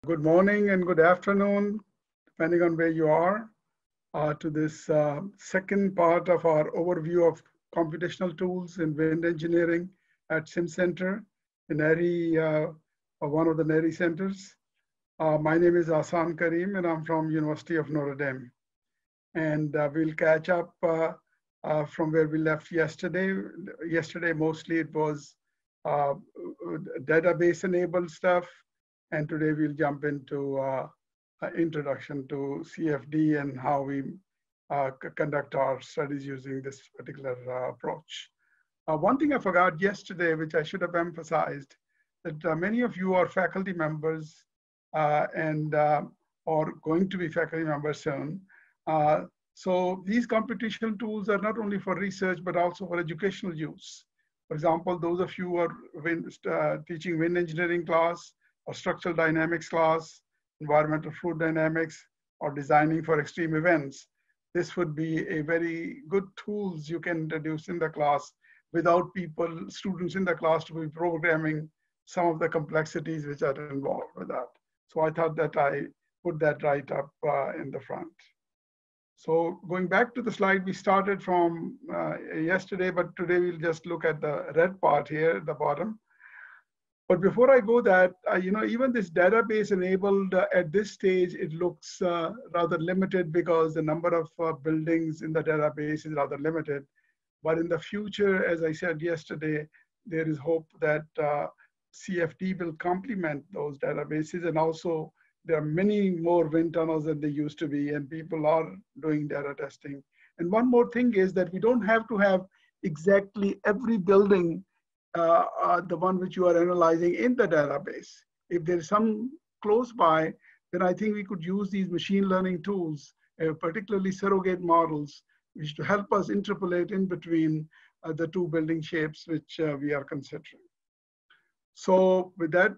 Good morning and good afternoon, depending on where you are, to this second part of our overview of computational tools in wind engineering at SimCenter in NHERI, one of the NHERI centers. My name is Ahsan Karim and I'm from University of Notre Dame. And we'll catch up from where we left yesterday. Yesterday, mostly it was database-enabled stuff. And today we'll jump into introduction to CFD and how we conduct our studies using this particular approach. One thing I forgot yesterday, which I should have emphasized, that many of you are faculty members and or going to be faculty members soon. So these computational tools are not only for research, but also for educational use. For example, those of you who are teaching wind engineering class, or structural dynamics class, environmental fluid dynamics, or designing for extreme events. This would be a very good tools you can introduce in the class without students in the class to be programming some of the complexities which are involved with that. So I thought that I put that right up in the front. So going back to the slide we started from yesterday, but today we'll just look at the red part here at the bottom. But before I go that, even this database enabled at this stage, it looks rather limited because the number of buildings in the database is rather limited. But in the future, as I said yesterday, there is hope that CFD will complement those databases. And also there are many more wind tunnels than they used to be, and people are doing data testing. And one more thing is that we don't have to have exactly every building the one which you are analyzing in the database. If there's some close by, then I think we could use these machine learning tools, particularly surrogate models, which to help us interpolate in between the two building shapes which we are considering. So with that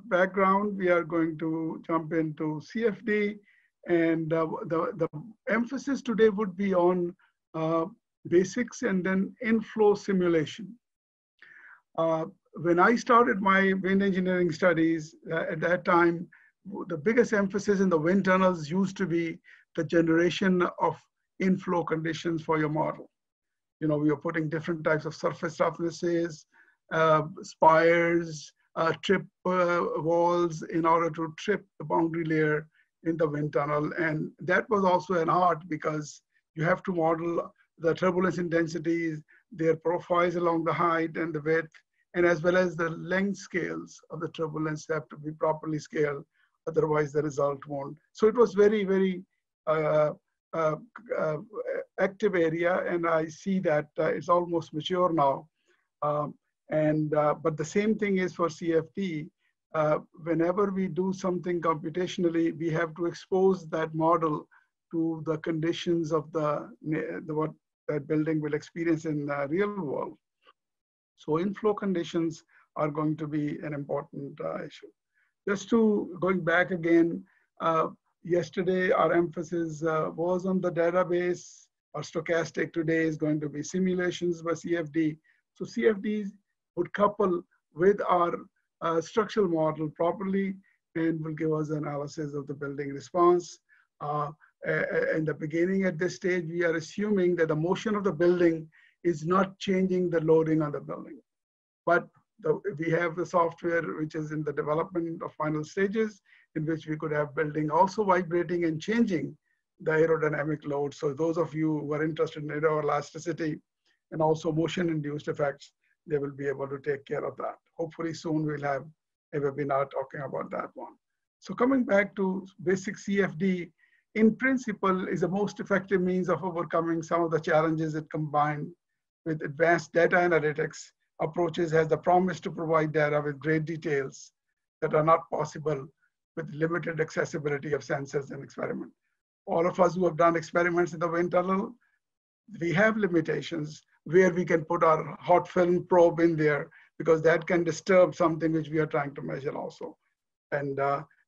background, we are going to jump into CFD. And the emphasis today would be on basics and then inflow simulation. When I started my wind engineering studies at that time, the biggest emphasis in the wind tunnels used to be the generation of inflow conditions for your model. We are putting different types of surface roughnesses, spires, trip walls in order to trip the boundary layer in the wind tunnel. And that was also an art because you have to model the turbulence intensities, their profiles along the height and the width, and as well as the length scales of the turbulence have to be properly scaled, otherwise the result won't. So it was very, very active area, and I see that it's almost mature now. But the same thing is for CFD. Whenever we do something computationally, we have to expose that model to the conditions of what that building will experience in the real world. So inflow conditions are going to be an important issue. Just going back again, yesterday our emphasis was on the database. Our stochastic today is going to be simulations by CFD. So CFDs would couple with our structural model properly and will give us analysis of the building response. In the beginning at this stage, we are assuming that the motion of the building is not changing the loading on the building. But we have the software which is in the development of final stages in which we could have building also vibrating and changing the aerodynamic load. So those of you who are interested in aeroelasticity and also motion-induced effects, they will be able to take care of that. Hopefully soon we'll have a webinar talking about that one. So coming back to basic CFD, in principle is the most effective means of overcoming some of the challenges it combined with advanced data analytics approaches has the promise to provide data with great details that are not possible with limited accessibility of sensors and experiment. All of us who have done experiments in the wind tunnel, we have limitations where we can put our hot film probe in there because that can disturb something which we are trying to measure also. And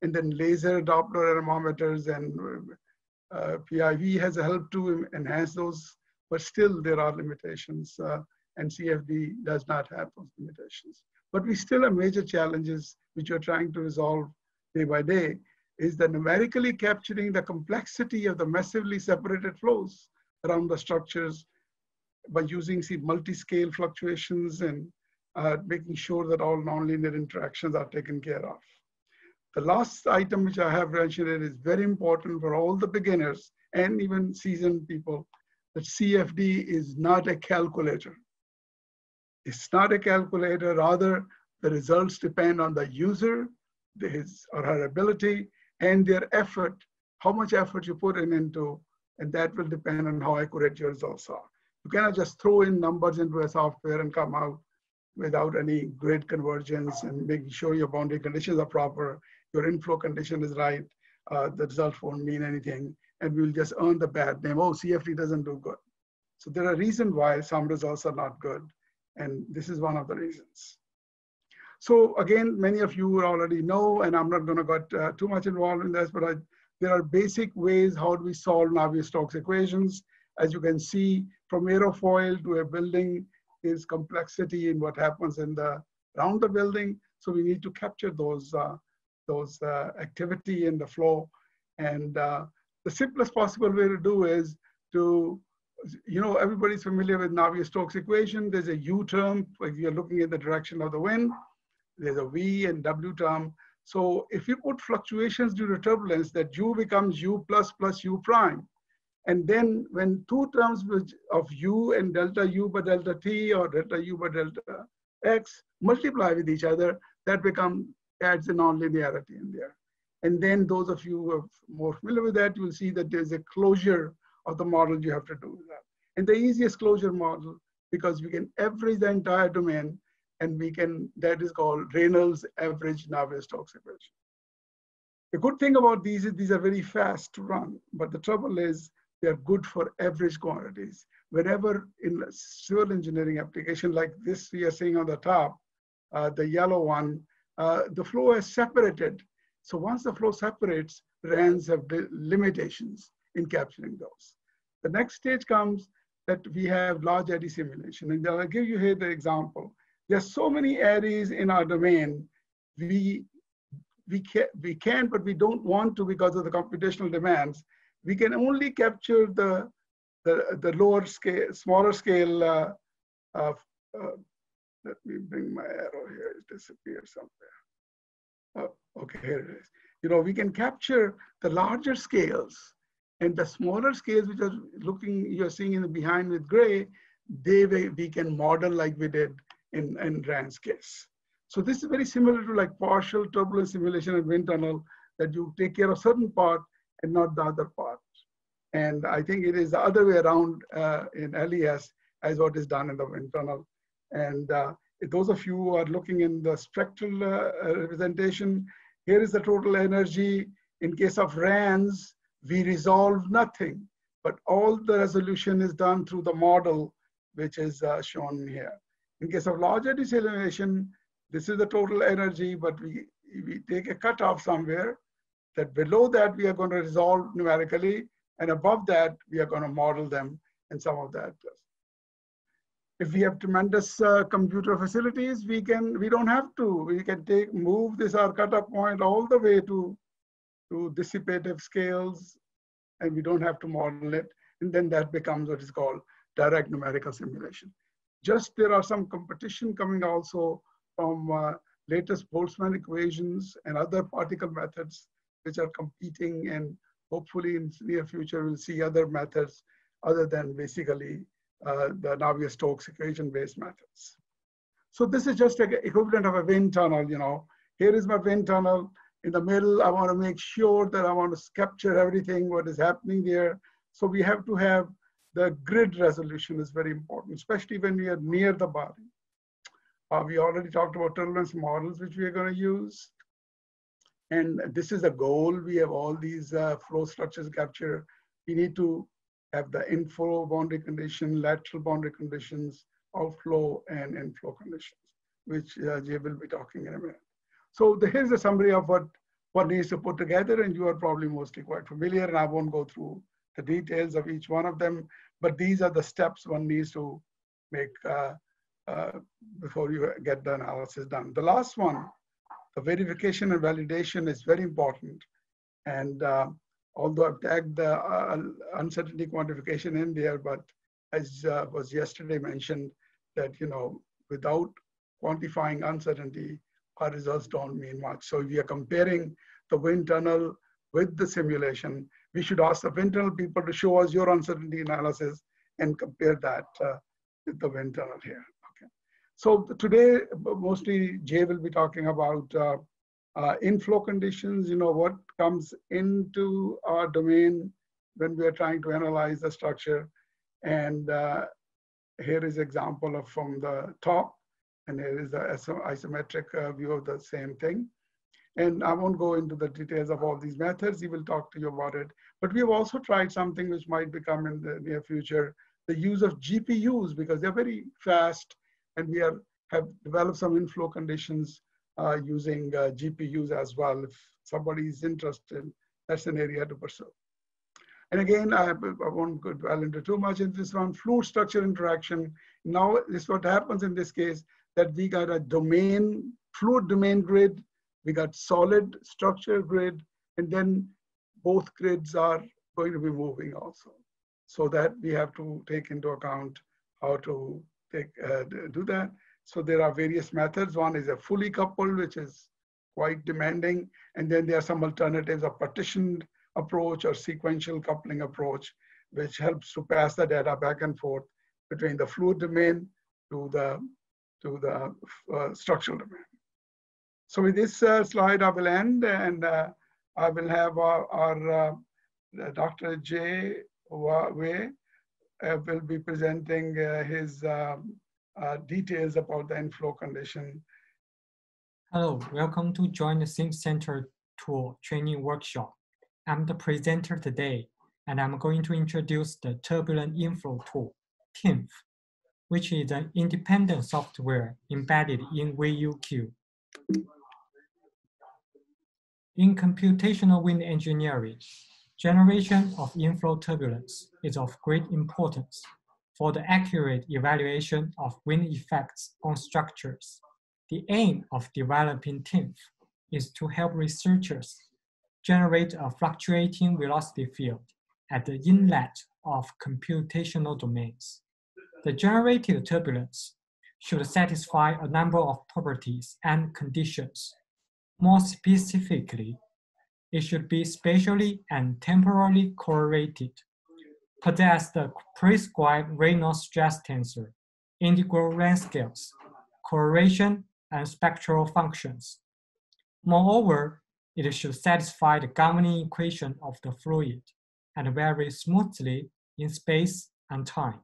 then laser Doppler anemometers and PIV has helped to enhance those, but still there are limitations and CFD does not have those limitations. But we still have major challenges which we're trying to resolve day by day, is the numerically capturing the complexity of the massively separated flows around the structures by using multi-scale fluctuations and making sure that all nonlinear interactions are taken care of. The last item which I have mentioned is very important for all the beginners and even seasoned people, that CFD is not a calculator. It's not a calculator, rather the results depend on the user, his or her ability, and their effort, how much effort you put into, and that will depend on how accurate your results are. You cannot just throw in numbers into a software and come out without any great convergence and making sure your boundary conditions are proper, your inflow condition is right, the results won't mean anything, and we'll just earn the bad name. Oh, CFD doesn't do good. So there are reasons why some results are not good, and this is one of the reasons. So again, many of you already know, and I'm not going to get too much involved in this, but there are basic ways how do we solve Navier-Stokes equations. As you can see, from aerofoil to a building is complexity in what happens in around the building. So we need to capture those activity in the flow. And the simplest possible way to do is to, everybody's familiar with Navier-Stokes equation. There's a U term, like you're looking in the direction of the wind. There's a V and W term. So if you put fluctuations due to turbulence, that U becomes U plus U prime. And then when two terms of U and delta U by delta T or delta U by delta X multiply with each other, that adds a nonlinearity in there. And then those of you who are more familiar with that, you will see that there's a closure of the model you have to do with that. And the easiest closure model, because we can average the entire domain, and that is called Reynolds average Navier-Stokes equation. The good thing about these is these are very fast to run, but the trouble is they're good for average quantities. Whenever in a civil engineering application like this we are seeing on the top, the yellow one, the flow has separated. So once the flow separates, RANs have limitations in capturing those. The next stage comes that we have large eddy simulation. And I'll give you here the example. There's so many eddies in our domain. We can, but we don't want to because of the computational demands. We can only capture the lower scale, smaller scale. Let me bring my arrow here. It disappeared somewhere. Okay, here it is. We can capture the larger scales, and the smaller scales, which are you're seeing in the behind with gray, we can model like we did in RAN's case. So this is very similar to like partial turbulence simulation and wind tunnel, that you take care of certain part and not the other part. And I think it is the other way around in LES as what is done in the wind tunnel. And those of you who are looking in the spectral representation, here is the total energy. In case of RANs, we resolve nothing, but all the resolution is done through the model, which is shown here. In case of large eddy simulation, this is the total energy, but we take a cutoff somewhere that below that we are going to resolve numerically, and above that we are going to model them and some of that. If we have tremendous computer facilities, we don't have to. We can move this our cutoff point all the way to dissipative scales, and we don't have to model it. And then that becomes what is called direct numerical simulation. Just there are some competition coming also from latest Boltzmann equations and other particle methods which are competing, and hopefully in the near future we'll see other methods other than basically the Navier-Stokes equation-based methods. So this is just an equivalent of a wind tunnel. Here is my wind tunnel. In the middle, I want to make sure that I want to capture everything, what is happening there. So we have to have the grid resolution is very important, especially when we are near the body. We already talked about turbulence models, which we are going to use. And this is the goal. We have all these flow structures capture. We need to have the inflow boundary condition, lateral boundary conditions, outflow and inflow conditions, which Jay will be talking in a minute. So here's a summary of what needs to put together, and you are probably mostly quite familiar, and I won't go through the details of each one of them, but these are the steps one needs to make before you get the analysis done. The last one the verification and validation is very important. And although I've tagged the uncertainty quantification in there, but as was yesterday mentioned, that without quantifying uncertainty, our results don't mean much. So if we are comparing the wind tunnel with the simulation, we should ask the wind tunnel people to show us your uncertainty analysis and compare that with the wind tunnel here. Okay. So today, mostly Jay will be talking about inflow conditions, what comes into our domain when we are trying to analyze the structure. And here is example of from the top, and here is the isometric view of the same thing. And I won't go into the details of all these methods. He will talk to you about it. But we have also tried something which might become in the near future, the use of GPUs, because they're very fast, and we have developed some inflow conditions using GPUs as well. If somebody is interested, that's an area to pursue. And again, I won't go dwell into too much in this one. Fluid structure interaction. Now, this is what happens in this case, that we got a domain, fluid domain grid, we got solid structure grid, and then both grids are going to be moving also. So that we have to take into account how to do that. So there are various methods. One is a fully coupled, which is quite demanding. And then there are some alternatives, a partitioned approach or sequential coupling approach, which helps to pass the data back and forth between the fluid domain to the structural domain. So with this slide, I will end, and I will have our Dr. Jay Wei will be presenting his details about the inflow condition. Hello, welcome to join the SimCenter tool training workshop. I'm the presenter today, and I'm going to introduce the Turbulent Inflow Tool, TINF, which is an independent software embedded in VUQ. In computational wind engineering, generation of inflow turbulence is of great importance for the accurate evaluation of wind effects on structures. The aim of developing TINF is to help researchers generate a fluctuating velocity field at the inlet of computational domains. The generated turbulence should satisfy a number of properties and conditions. More specifically, it should be spatially and temporally correlated, possess the prescribed Reynolds stress tensor, integral length scales, correlation, and spectral functions. Moreover, it should satisfy the governing equation of the fluid and vary smoothly in space and time.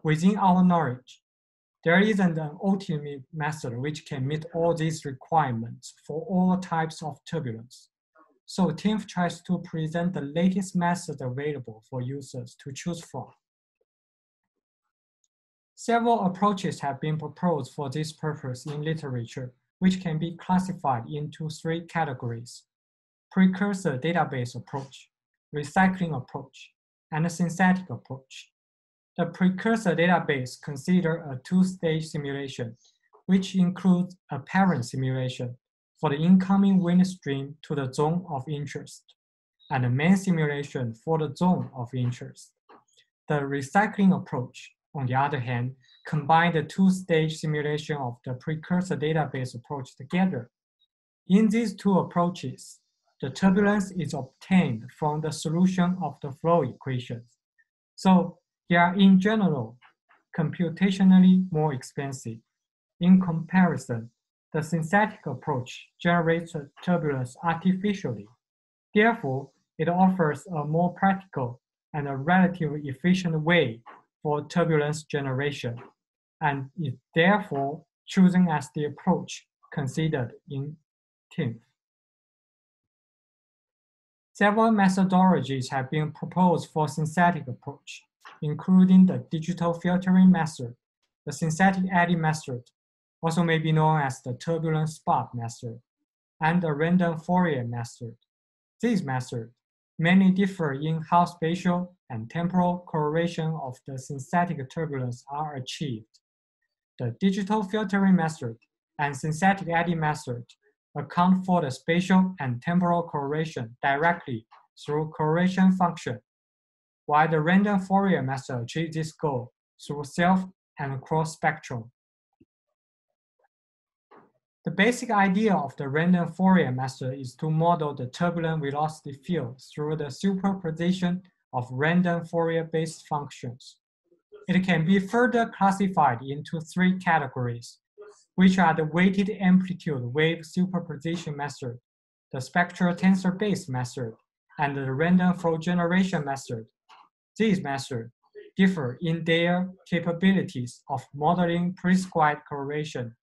Within our knowledge, there isn't an ultimate method which can meet all these requirements for all types of turbulence. So TINF tries to present the latest method available for users to choose from. Several approaches have been proposed for this purpose in literature, which can be classified into three categories: precursor database approach, recycling approach, and a synthetic approach. The precursor database considers a two-stage simulation, which includes a parent simulation for the incoming wind stream to the zone of interest, and a main simulation for the zone of interest. The recycling approach, on the other hand, combines the two-stage simulation of the precursor database approach together. In these two approaches, the turbulence is obtained from the solution of the flow equations. So they are in general computationally more expensive. In comparison, the synthetic approach generates turbulence artificially. Therefore, it offers a more practical and a relatively efficient way for turbulence generation, and is therefore chosen as the approach considered in TINF. Several methodologies have been proposed for synthetic approach, including the digital filtering method, the synthetic Eddy method, also may be known as the turbulent spot method, and the random Fourier method. These methods mainly differ in how spatial and temporal correlation of the synthetic turbulence are achieved. The digital filtering method and synthetic Eddy method account for the spatial and temporal correlation directly through correlation function, while the random Fourier method achieves this goal through self and cross spectrum. The basic idea of the random Fourier method is to model the turbulent velocity field through the superposition of random Fourier-based functions. It can be further classified into three categories, which are the weighted amplitude wave superposition method, the spectral tensor-based method, and the random flow generation method. These methods differ in their capabilities of modeling prescribed correlation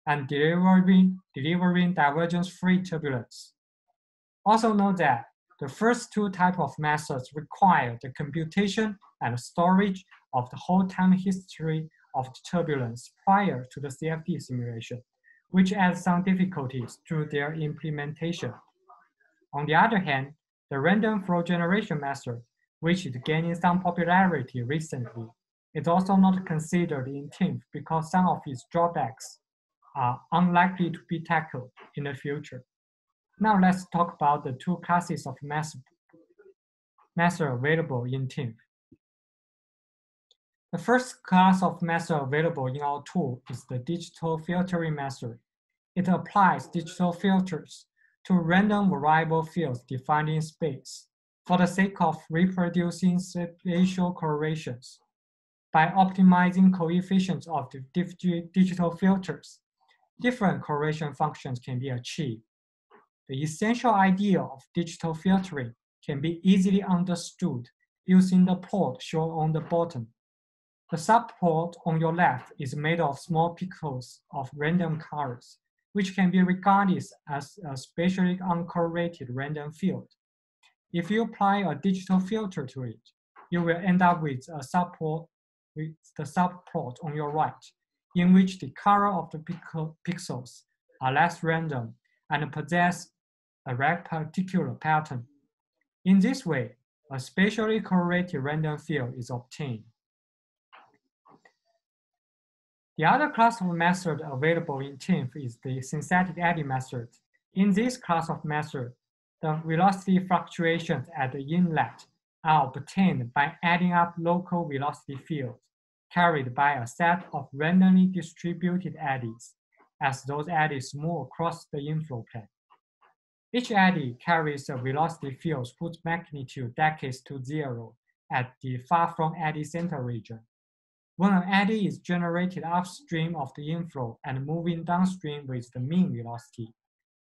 and delivering divergence-free turbulence. Also note that the first two types of methods require the computation and storage of the whole time history of turbulence prior to the CFD simulation, which adds some difficulties to their implementation. On the other hand, the random flow generation method, which is gaining some popularity recently, is also not considered in TINF because some of its drawbacks are unlikely to be tackled in the future. Now let's talk about the two classes of method available in TINF. The first class of method available in our tool is the digital filtering method. It applies digital filters to random variable fields defined in space for the sake of reproducing spatial correlations. By optimizing coefficients of the digital filters, different correlation functions can be achieved. The essential idea of digital filtering can be easily understood using the plot shown on the bottom. The subplot on your left is made of small pixels of random colors, which can be regarded as a spatially uncorrelated random field. If you apply a digital filter to it, you will end up with a subplot on your right, in which the color of the pixels are less random and possess a particular pattern. In this way, a spatially correlated random field is obtained. The other class of method available in TINF is the synthetic Eddy method. In this class of method, the velocity fluctuations at the inlet are obtained by adding up local velocity fields carried by a set of randomly distributed eddies, as those eddies move across the inflow plane. Each eddy carries a velocity field whose magnitude decays to 0 at the far from eddy center region. When an eddy is generated upstream of the inflow and moving downstream with the mean velocity,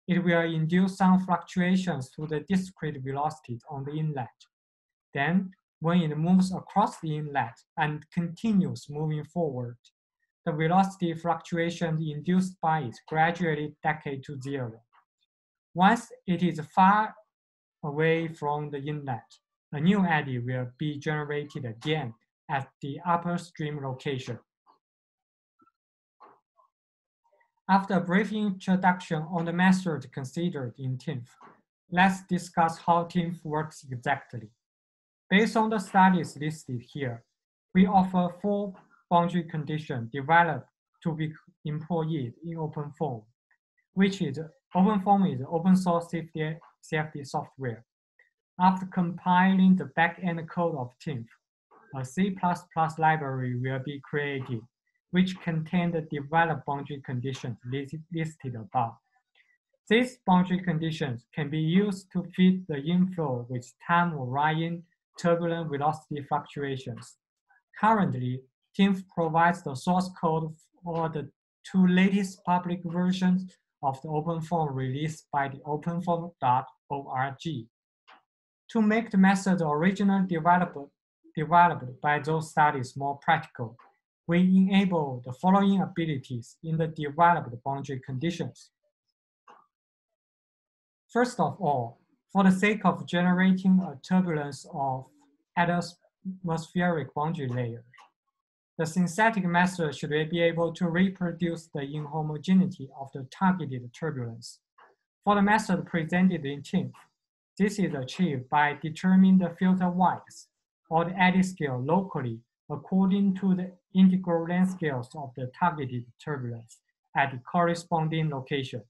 it will induce some fluctuations to the discrete velocities on the inlet. Then, when it moves across the inlet and continues moving forward, the velocity fluctuation induced by it gradually decay to 0. Once it is far away from the inlet, a new eddy will be generated again at the upstream location. After a brief introduction on the method considered in TINF, let's discuss how TINF works exactly. Based on the studies listed here, we offer 4 boundary conditions developed to be employed in OpenFOAM, which is OpenFOAM is open source CFD software. After compiling the back-end code of TINF, a C++ library will be created, which contains the developed boundary conditions listed above. These boundary conditions can be used to fit the inflow with time-varying turbulent velocity fluctuations. Currently, TINF provides the source code for the 2 latest public versions of the OpenFOAM released by the openfoam.org. To make the method originally developed by those studies more practical, we enable the following abilities in the developed boundary conditions. First of all, for the sake of generating a turbulence of atmospheric boundary layer, the synthetic method should be able to reproduce the inhomogeneity of the targeted turbulence. For the method presented in TINF, this is achieved by determining the filter width or the eddy scale locally according to the integral length scales of the targeted turbulence at the corresponding location.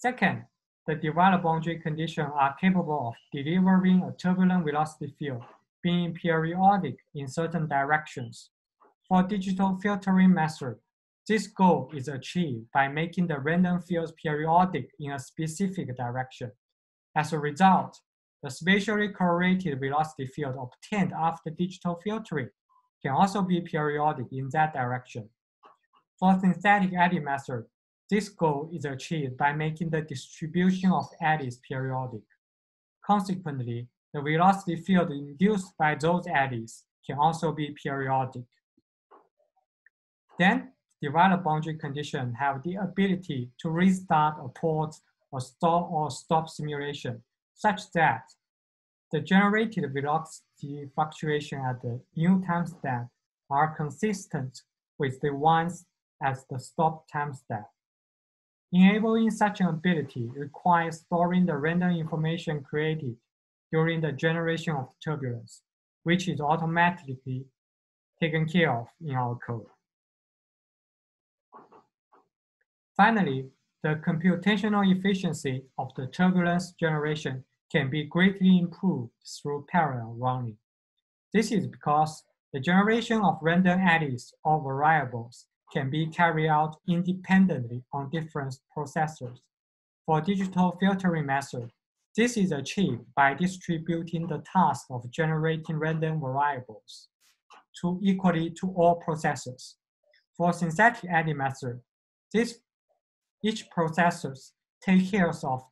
Second, the developed boundary conditions are capable of delivering a turbulent velocity field being periodic in certain directions. For digital filtering method, this goal is achieved by making the random fields periodic in a specific direction. As a result, the spatially correlated velocity field obtained after digital filtering can also be periodic in that direction. For synthetic eddy method, this goal is achieved by making the distribution of eddies periodic. Consequently, the velocity field induced by those eddies can also be periodic. Then, developed boundary conditions have the ability to restart a pause or stop simulation such that the generated velocity fluctuation at the new timestamp are consistent with the ones at the stop timestamp. Enabling such an ability requires storing the random information created during the generation of turbulence, which is automatically taken care of in our code. Finally, the computational efficiency of the turbulence generation can be greatly improved through parallel running. This is because the generation of random eddies or variables can be carried out independently on different processors. For digital filtering method, this is achieved by distributing the task of generating random variables equally to all processors. For synthetic eddy method, each processor takes care of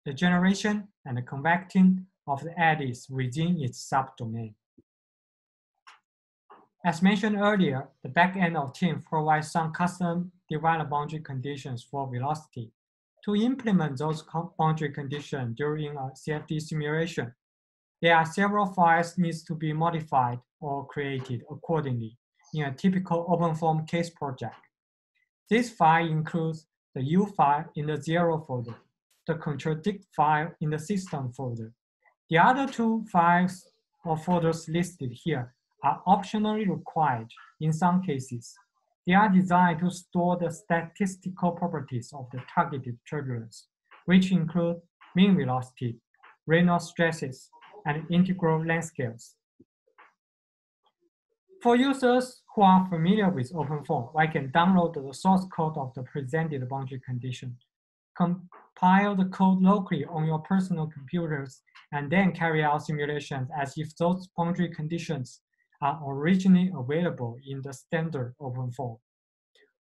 the generation and the convecting of the eddies within its subdomain. As mentioned earlier, the backend of TINF provides some custom developed boundary conditions for velocity. To implement those boundary conditions during a CFD simulation, there are several files needs to be modified or created accordingly in a typical OpenFOAM case project. This file includes the U file in the 0 folder, the contradict file in the system folder. The other two files or folders listed here are optionally required in some cases. They are designed to store the statistical properties of the targeted turbulence, which include mean velocity, Reynolds stresses, and integral length scales. For users who are familiar with OpenFOAM, I can download the source code of the presented boundary condition, compile the code locally on your personal computers, and then carry out simulations as if those boundary conditions are originally available in the standard OpenFOAM.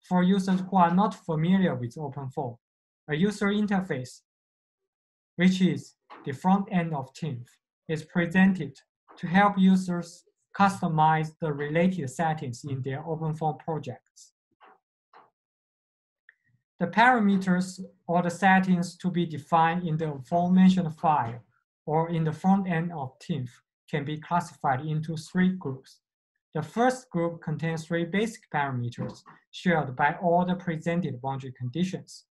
For users who are not familiar with OpenFOAM, a user interface, which is the front end of TINF, is presented to help users customize the related settings in their OpenFOAM projects. The parameters or the settings to be defined in the aforementioned file or in the front end of TINF can be classified into 3 groups. The first group contains 3 basic parameters shared by all the presented boundary conditions.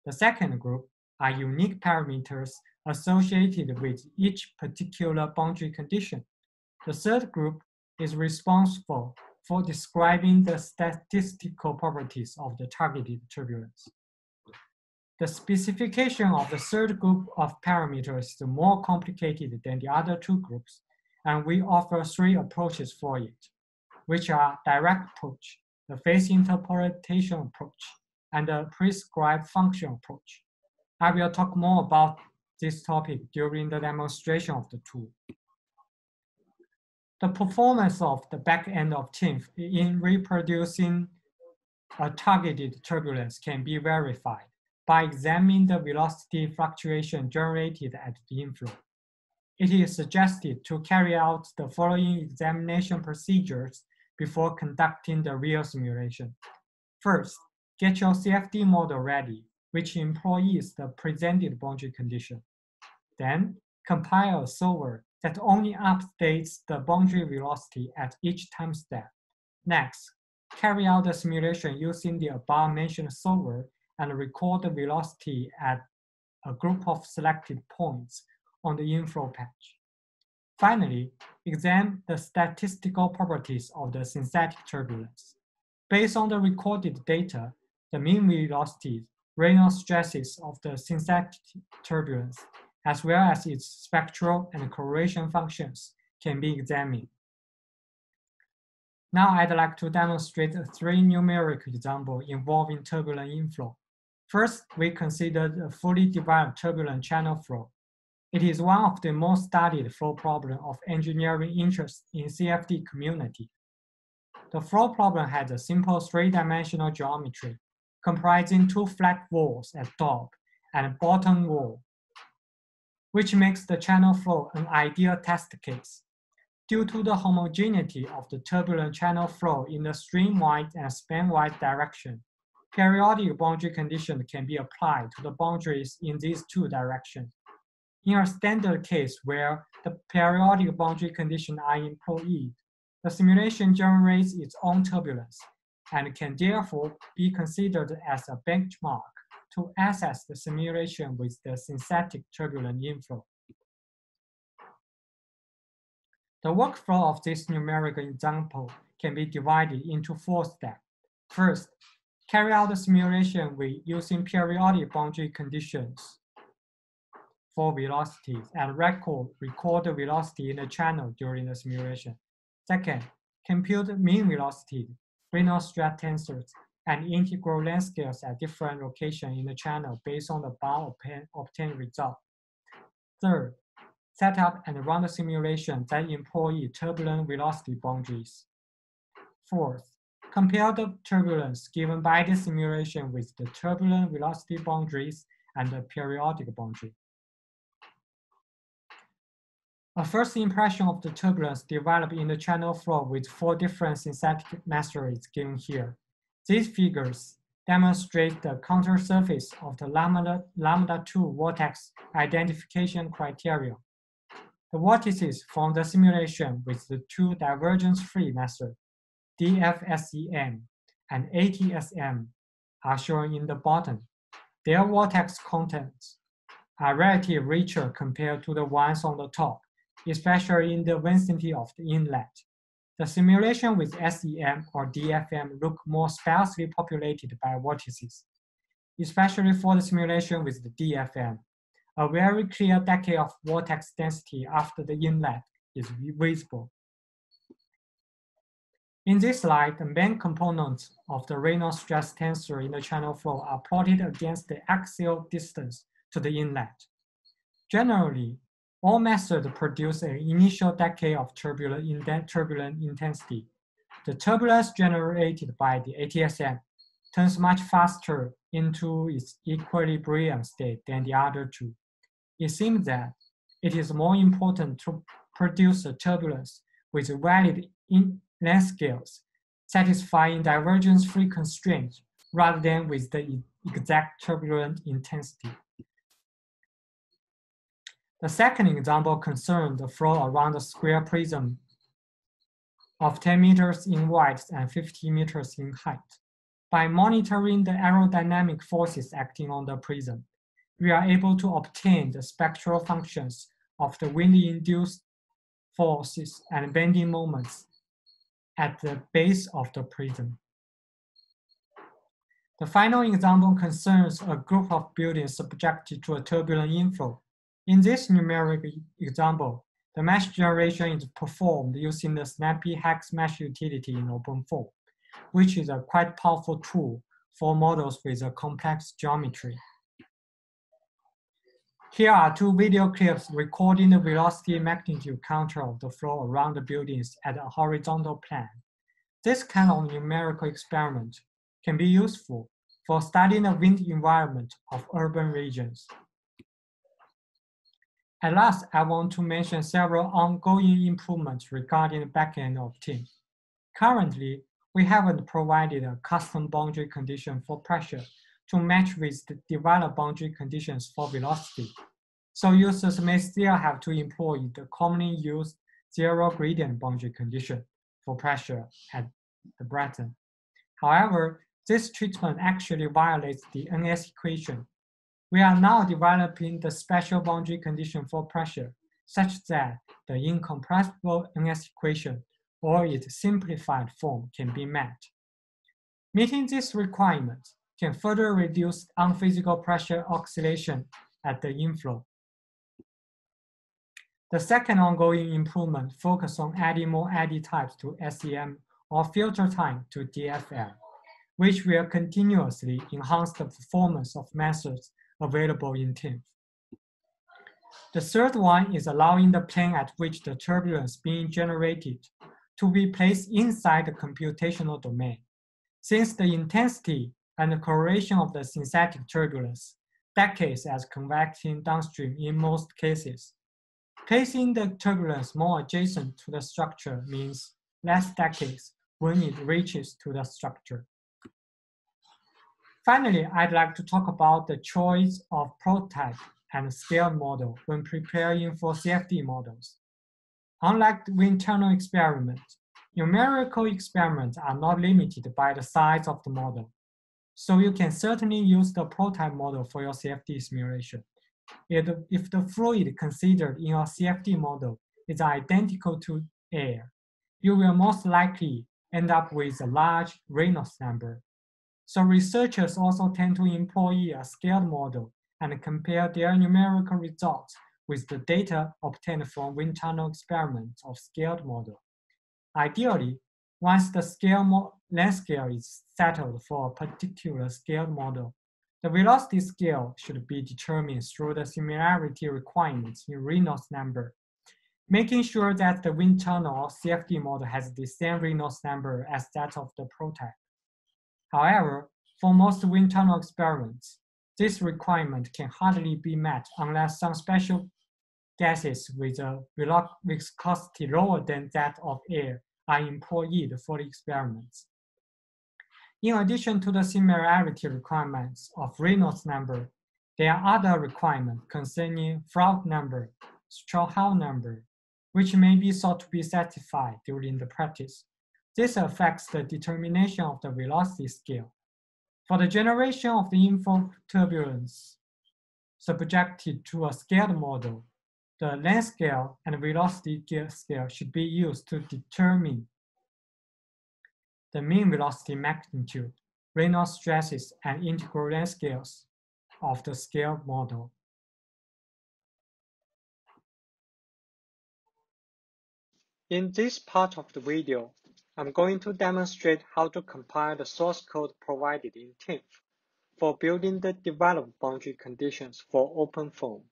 The second group are unique parameters associated with each particular boundary condition. The third group is responsible for describing the statistical properties of the targeted turbulence. The specification of the third group of parameters is more complicated than the other 2 groups, and we offer 3 approaches for it, which are direct approach, the phase interpretation approach, and the prescribed function approach. I will talk more about this topic during the demonstration of the tool. The performance of the back end of TINF in reproducing a targeted turbulence can be verified by examining the velocity fluctuation generated at the inflow. It is suggested to carry out the following examination procedures before conducting the real simulation. First, get your CFD model ready, which employs the presented boundary condition. Then, compile a solver that only updates the boundary velocity at each time step. Next, carry out the simulation using the above-mentioned solver and record the velocity at a group of selected points on the inflow patch. Finally, examine the statistical properties of the synthetic turbulence. Based on the recorded data, the mean velocity Reynolds stresses of the synthetic turbulence, as well as its spectral and correlation functions, can be examined. Now I'd like to demonstrate 3 numeric examples involving turbulent inflow. First, we considered a fully developed turbulent channel flow. It is one of the most studied flow problems of engineering interest in CFD community. The flow problem has a simple 3-dimensional geometry comprising 2 flat walls at top and bottom wall, which makes the channel flow an ideal test case. Due to the homogeneity of the turbulent channel flow in the streamwide and spanwide direction, periodic boundary conditions can be applied to the boundaries in these 2 directions. In a standard case where the periodic boundary conditions are employed, the simulation generates its own turbulence and can therefore be considered as a benchmark to assess the simulation with the synthetic turbulent inflow. The workflow of this numerical example can be divided into 4 steps. First, carry out the simulation with using periodic boundary conditions for velocities and record the velocity in the channel during the simulation. Second, compute mean velocity, Reynolds stress tensors, and integral length scales at different locations in the channel based on the above obtained result. Third, set up and run the simulation that employ turbulent velocity boundaries. Fourth, compare the turbulence given by the simulation with the turbulent velocity boundaries and the periodic boundary. A first impression of the turbulence developed in the channel flow with 4 different synthetic methods given here. These figures demonstrate the counter surface of the lambda-2 vortex identification criteria. The vortices from the simulation with the 2 divergence-free methods, DFSEM and ATSM, are shown in the bottom. Their vortex contents are relatively richer compared to the ones on the top, especially in the vicinity of the inlet. The simulation with SEM or DFM look more sparsely populated by vortices, especially for the simulation with the DFM. A very clear decay of vortex density after the inlet is visible. In this slide, the main components of the Reynolds stress tensor in the channel flow are plotted against the axial distance to the inlet. Generally, all methods produce an initial decay of turbulent intensity. The turbulence generated by the ATSM turns much faster into its equilibrium state than the other 2. It seems that it is more important to produce a turbulence with valid length scales, satisfying divergence-free constraints rather than with the exact turbulent intensity. The second example concerns the flow around the Square Prism of 10 meters in width and 50 meters in height. By monitoring the aerodynamic forces acting on the prism, we are able to obtain the spectral functions of the wind-induced forces and bending moments at the base of the prism. The final example concerns a group of buildings subjected to a turbulent inflow. In this numeric example, the mesh generation is performed using the snappy hex mesh utility in OpenFOAM, which is a quite powerful tool for models with a complex geometry. Here are 2 video clips recording the velocity magnitude counter of the flow around the buildings at a horizontal plane. This kind of numerical experiment can be useful for studying the wind environment of urban regions. At last, I want to mention several ongoing improvements regarding the backend of TIM. Currently, we haven't provided a custom boundary condition for pressure to match with the developed boundary conditions for velocity. So users may still have to employ the commonly used zero gradient boundary condition for pressure at the Breton. However, this treatment actually violates the NS equation. We are now developing the special boundary condition for pressure, such that the incompressible NS equation or its simplified form can be met. Meeting this requirement, can further reduce unphysical pressure oscillation at the inflow. The second ongoing improvement focuses on adding more Eddy types to SEM or filter time to DFL, which will continuously enhance the performance of methods available in TINF. The third one is allowing the plane at which the turbulence being generated to be placed inside the computational domain. Since the intensity and the correlation of the synthetic turbulence decays as convecting downstream in most cases, placing the turbulence more adjacent to the structure means less decays when it reaches to the structure. Finally, I'd like to talk about the choice of prototype and scale model when preparing for CFD models. Unlike the wind tunnel experiment, numerical experiments are not limited by the size of the model. So you can certainly use the prototype model for your CFD simulation. If the fluid considered in your CFD model is identical to air, you will most likely end up with a large Reynolds number. So researchers also tend to employ a scaled model and compare their numerical results with the data obtained from wind tunnel experiments of scaled model. Ideally, once the length scale is settled for a particular scaled model, the velocity scale should be determined through the similarity requirements in Reynolds number, making sure that the wind tunnel or CFD model has the same Reynolds number as that of the prototype. However, for most wind tunnel experiments, this requirement can hardly be met unless some special gases with a viscosity lower than that of air are employed for the experiments. In addition to the similarity requirements of Reynolds number, there are other requirements concerning Froude number, Strouhal number, which may be thought to be satisfied during the practice. This affects the determination of the velocity scale. For the generation of the inflow turbulence subjected to a scaled model, the length scale and velocity scale should be used to determine the mean velocity magnitude, Reynolds stresses, and integral length scales of the scaled model. In this part of the video, I'm going to demonstrate how to compile the source code provided in TINF for building the developed boundary conditions for OpenFOAM.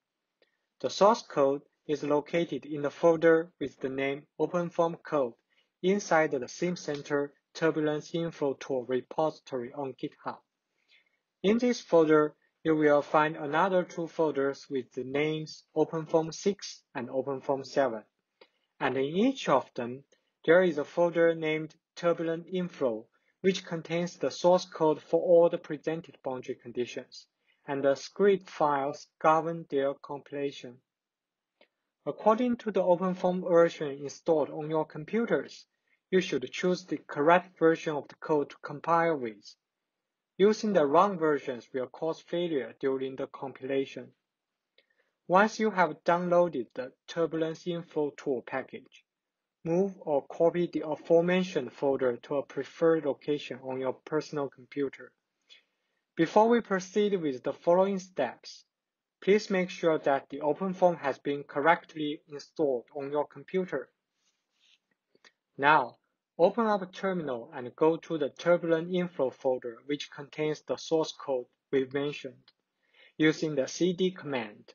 The source code is located in the folder with the name OpenFOAM code inside the SimCenter Turbulence Inflow Tool repository on GitHub. In this folder, you will find another two folders with the names OpenFOAM 6 and OpenFOAM 7. And in each of them, there is a folder named Turbulent Inflow, which contains the source code for all the presented boundary conditions, and the script files govern their compilation. According to the OpenFOAM version installed on your computers, you should choose the correct version of the code to compile with. Using the wrong versions will cause failure during the compilation. Once you have downloaded the Turbulence Inflow Tool package, move or copy the aforementioned folder to a preferred location on your personal computer. Before we proceed with the following steps, please make sure that the OpenFOAM has been correctly installed on your computer. Now, open up a terminal and go to the Turbulent Inflow folder, which contains the source code we mentioned, using the cd command.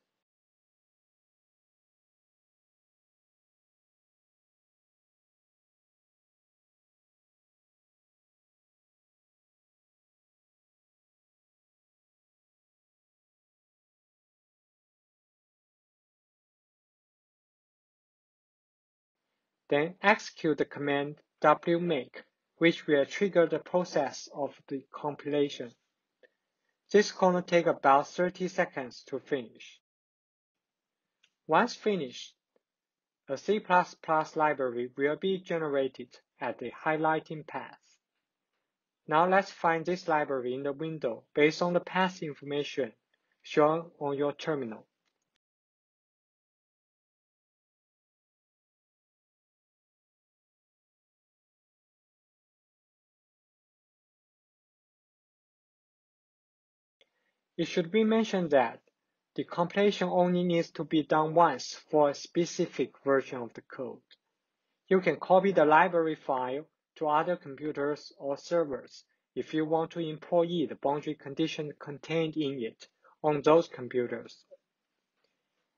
Then execute the command wmake, which will trigger the process of the compilation. This is going to take about 30 seconds to finish. Once finished, a C++ library will be generated at the highlighting path. Now let's find this library in the window based on the path information shown on your terminal. It should be mentioned that the compilation only needs to be done once for a specific version of the code. You can copy the library file to other computers or servers if you want to employ the boundary condition contained in it on those computers.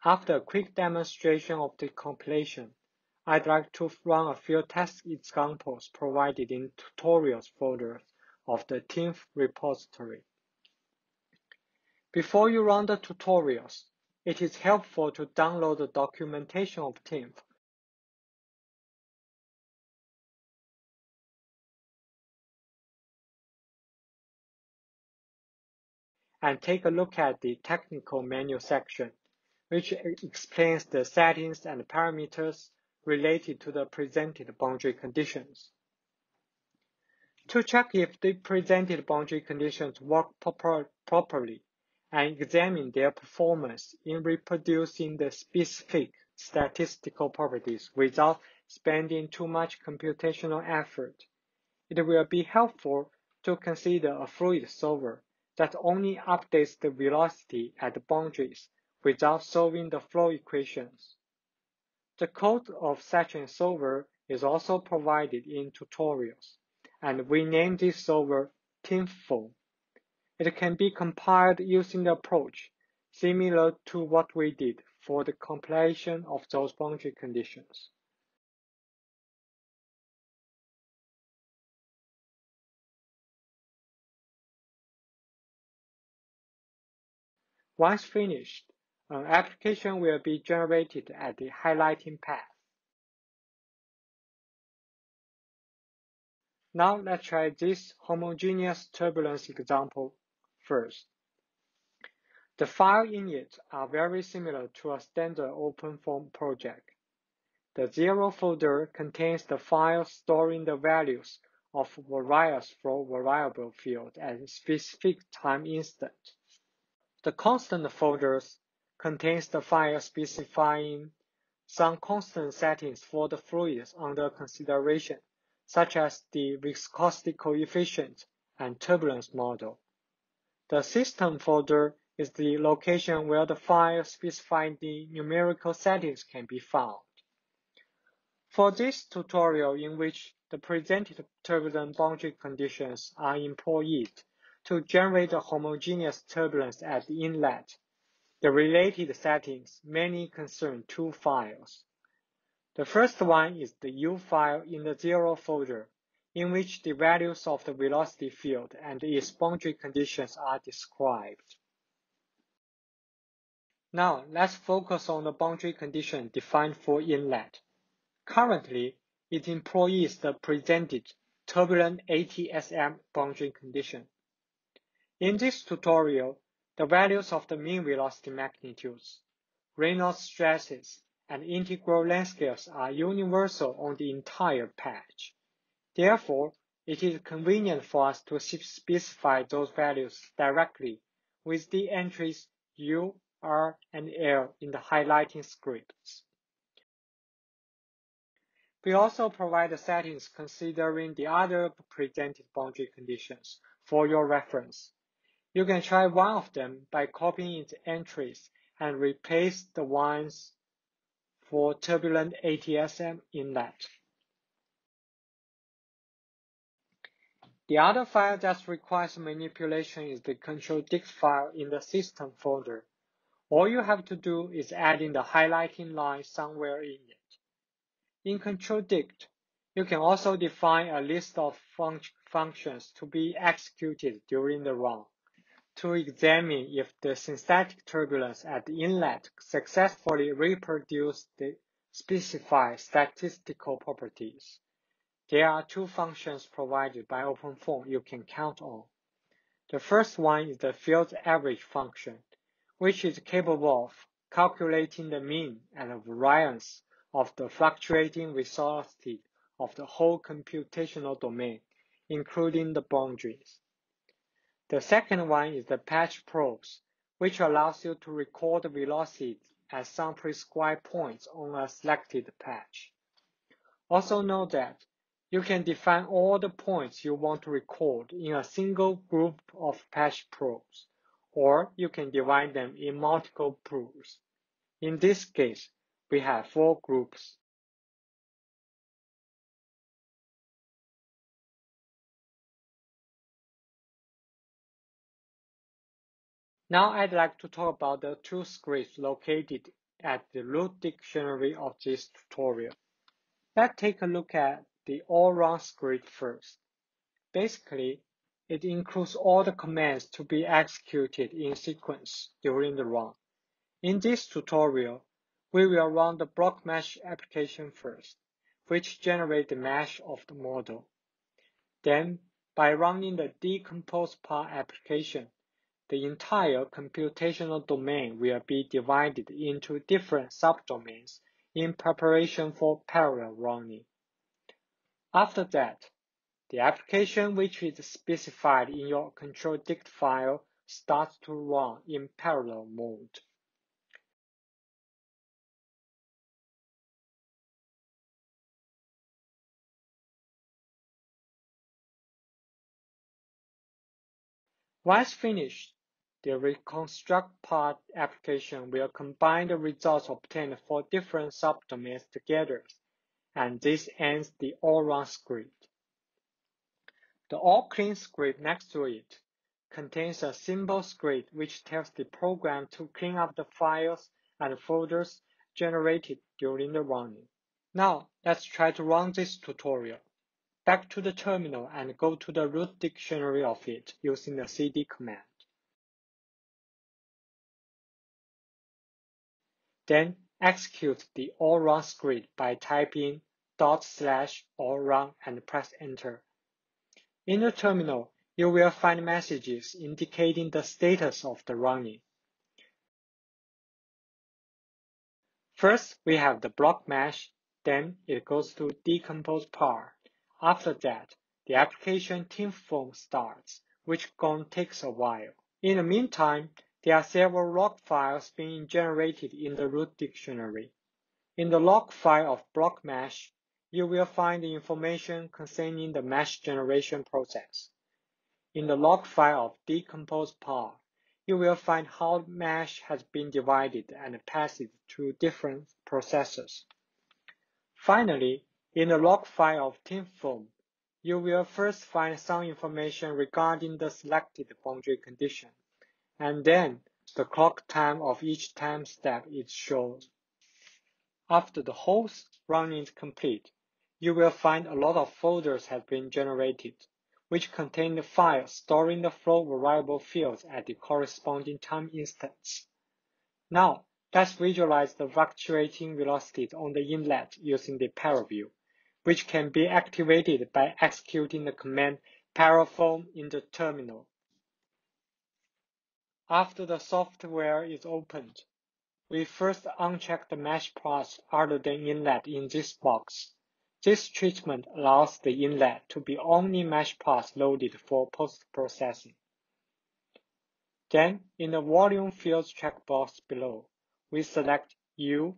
After a quick demonstration of the compilation, I'd like to run a few test examples provided in tutorials folders of the TINF repository. Before you run the tutorials, it is helpful to download the documentation of TINF and take a look at the technical menu section, which explains the settings and parameters related to the presented boundary conditions. To check if the presented boundary conditions work properly and examine their performance in reproducing the specific statistical properties without spending too much computational effort, it will be helpful to consider a fluid solver that only updates the velocity at the boundaries without solving the flow equations. The code of such a solver is also provided in tutorials, and we name this solver Inflow. It can be compiled using the approach similar to what we did for the compilation of those boundary conditions. Once finished, an application will be generated at the highlighting path. Now let's try this homogeneous turbulence example first. The files in it are very similar to a standard OpenFOAM project. The 0 folder contains the files storing the values of various flow variable fields at a specific time instant. The constant folders contains the file specifying some constant settings for the fluids under consideration, such as the viscosity coefficient and turbulence model. The system folder is the location where the file specifying the numerical settings can be found. For this tutorial, in which the presented turbulent boundary conditions are employed to generate a homogeneous turbulence at the inlet, the related settings mainly concern two files. The first one is the U file in the 0 folder, in which the values of the velocity field and its boundary conditions are described. Now, let's focus on the boundary condition defined for inlet. Currently, it employs the presented turbulent ATSM boundary condition. In this tutorial, the values of the mean velocity magnitudes, Reynolds stresses, and integral length scales are universal on the entire patch. Therefore, it is convenient for us to specify those values directly with the entries U, R, and L in the highlighting scripts. We also provide the settings considering the other presented boundary conditions for your reference. You can try one of them by copying its entries and replace the ones for turbulent ATSM inlet. The other file that requires manipulation is the control-dict file in the system folder. All you have to do is add in the highlighting line somewhere in it. In control-dict, you can also define a list of functions to be executed during the run to examine if the synthetic turbulence at the inlet successfully reproduced the specified statistical properties. There are two functions provided by OpenFOAM you can count on. The first one is the field average function, which is capable of calculating the mean and variance of the fluctuating velocity of the whole computational domain, including the boundaries. The second one is the patch probes, which allows you to record the velocity at some prescribed points on a selected patch. Also note that you can define all the points you want to record in a single group of patch probes, or you can divide them in multiple pools. In this case, we have 4 groups. Now I'd like to talk about the 2 scripts located at the root dictionary of this tutorial. Let's take a look at the all-run script first. Basically, it includes all the commands to be executed in sequence during the run. In this tutorial, we will run the block mesh application first, which generates the mesh of the model. Then, by running the decomposed part application, the entire computational domain will be divided into different subdomains in preparation for parallel running. After that, the application which is specified in your control dict file starts to run in parallel mode. Once finished, the reconstruct part application will combine the results obtained for different subdomains together, and this ends the all-run script. The all-clean script next to it contains a simple script which tells the program to clean up the files and folders generated during the running. Now, let's try to run this tutorial. Back to the terminal and go to the root dictionary of it using the cd command. Then execute the all-run script by typing /all-run and press enter. In the terminal, you will find messages indicating the status of the running. First, we have the block mesh, then it goes to decompose part. After that, the application TIFFOAM starts, which takes a while. In the meantime, there are several log files being generated in the root dictionary. In the log file of block mesh, you will find the information concerning the mesh generation process. In the log file of decomposed part, you will find how mesh has been divided and passed to different processors. Finally, in the log file of TIFFOAM, you will first find some information regarding the selected boundary condition, and then the clock time of each time step is shown. After the whole run is complete, you will find a lot of folders have been generated, which contain the files storing the flow variable fields at the corresponding time instance. Now, let's visualize the fluctuating velocities on the inlet using the ParaView, which can be activated by executing the command parafoam in the terminal. After the software is opened, we first uncheck the mesh paths other than inlet in this box. This treatment allows the inlet to be only mesh paths loaded for post-processing. Then, in the volume fields checkbox below, we select U,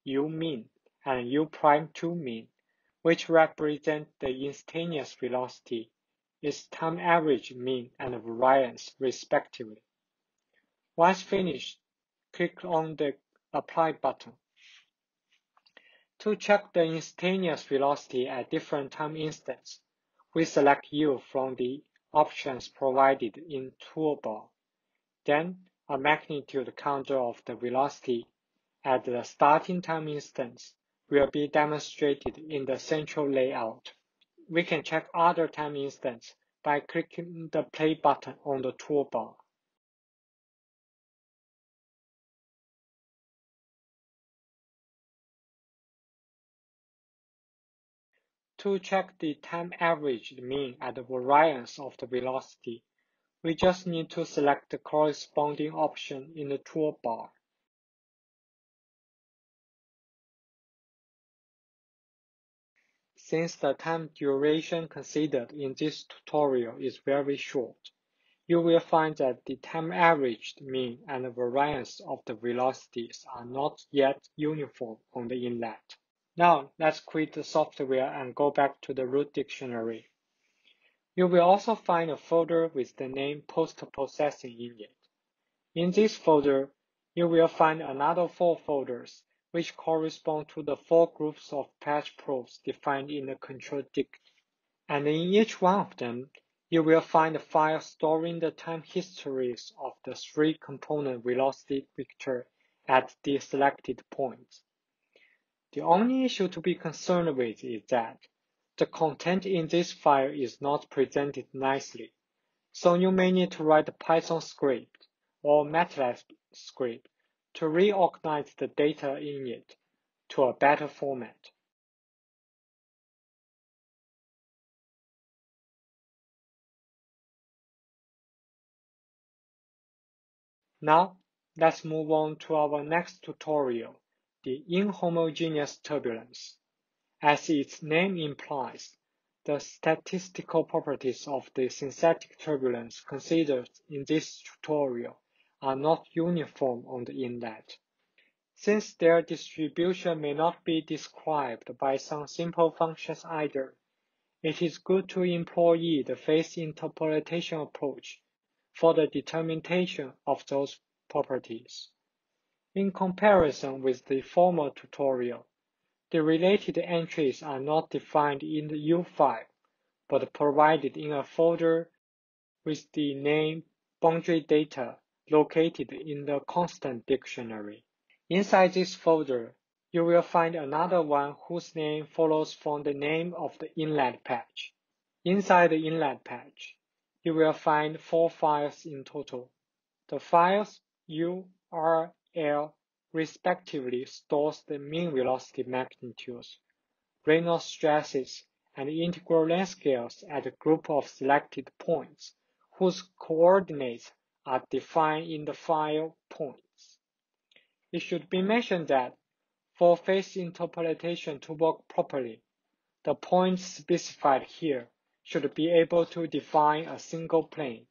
U-mean, and U'2-mean, which represent the instantaneous velocity, its time average mean, and variance, respectively. Once finished, click on the Apply button. To check the instantaneous velocity at different time instants, we select U from the options provided in Toolbar. Then, a magnitude counter of the velocity at the starting time instance will be demonstrated in the central layout. We can check other time instants by clicking the Play button on the toolbar. To check the time average mean and the variance of the velocity, we just need to select the corresponding option in the toolbar. Since the time duration considered in this tutorial is very short, you will find that the time averaged mean and the variance of the velocities are not yet uniform on the inlet. Now, let's quit the software and go back to the root dictionary. You will also find a folder with the name post-processing in it. In this folder, you will find another 4 folders, which correspond to the 4 groups of patch probes defined in the control dict. And in each one of them, you will find a file storing the time histories of the 3-component velocity vector at the selected point. The only issue to be concerned with is that the content in this file is not presented nicely, so you may need to write a Python script or MATLAB script to reorganize the data in it to a better format. Now, let's move on to our next tutorial, the inhomogeneous turbulence. As its name implies, the statistical properties of the synthetic turbulence considered in this tutorial are not uniform on the inlet. Since their distribution may not be described by some simple functions either, it is good to employ the phase interpolation approach for the determination of those properties. In comparison with the former tutorial, the related entries are not defined in the U file, but provided in a folder with the name boundary data located in the constant dictionary. Inside this folder, you will find another one whose name follows from the name of the inlet patch. Inside the inlet patch, you will find 4 files in total. The files U, R, L respectively stores the mean velocity magnitudes, Reynolds stresses, and integral length scales at a group of selected points, whose coordinates are defined in the file points. It should be mentioned that for phase interpolation to work properly, the points specified here should be able to define a single plane.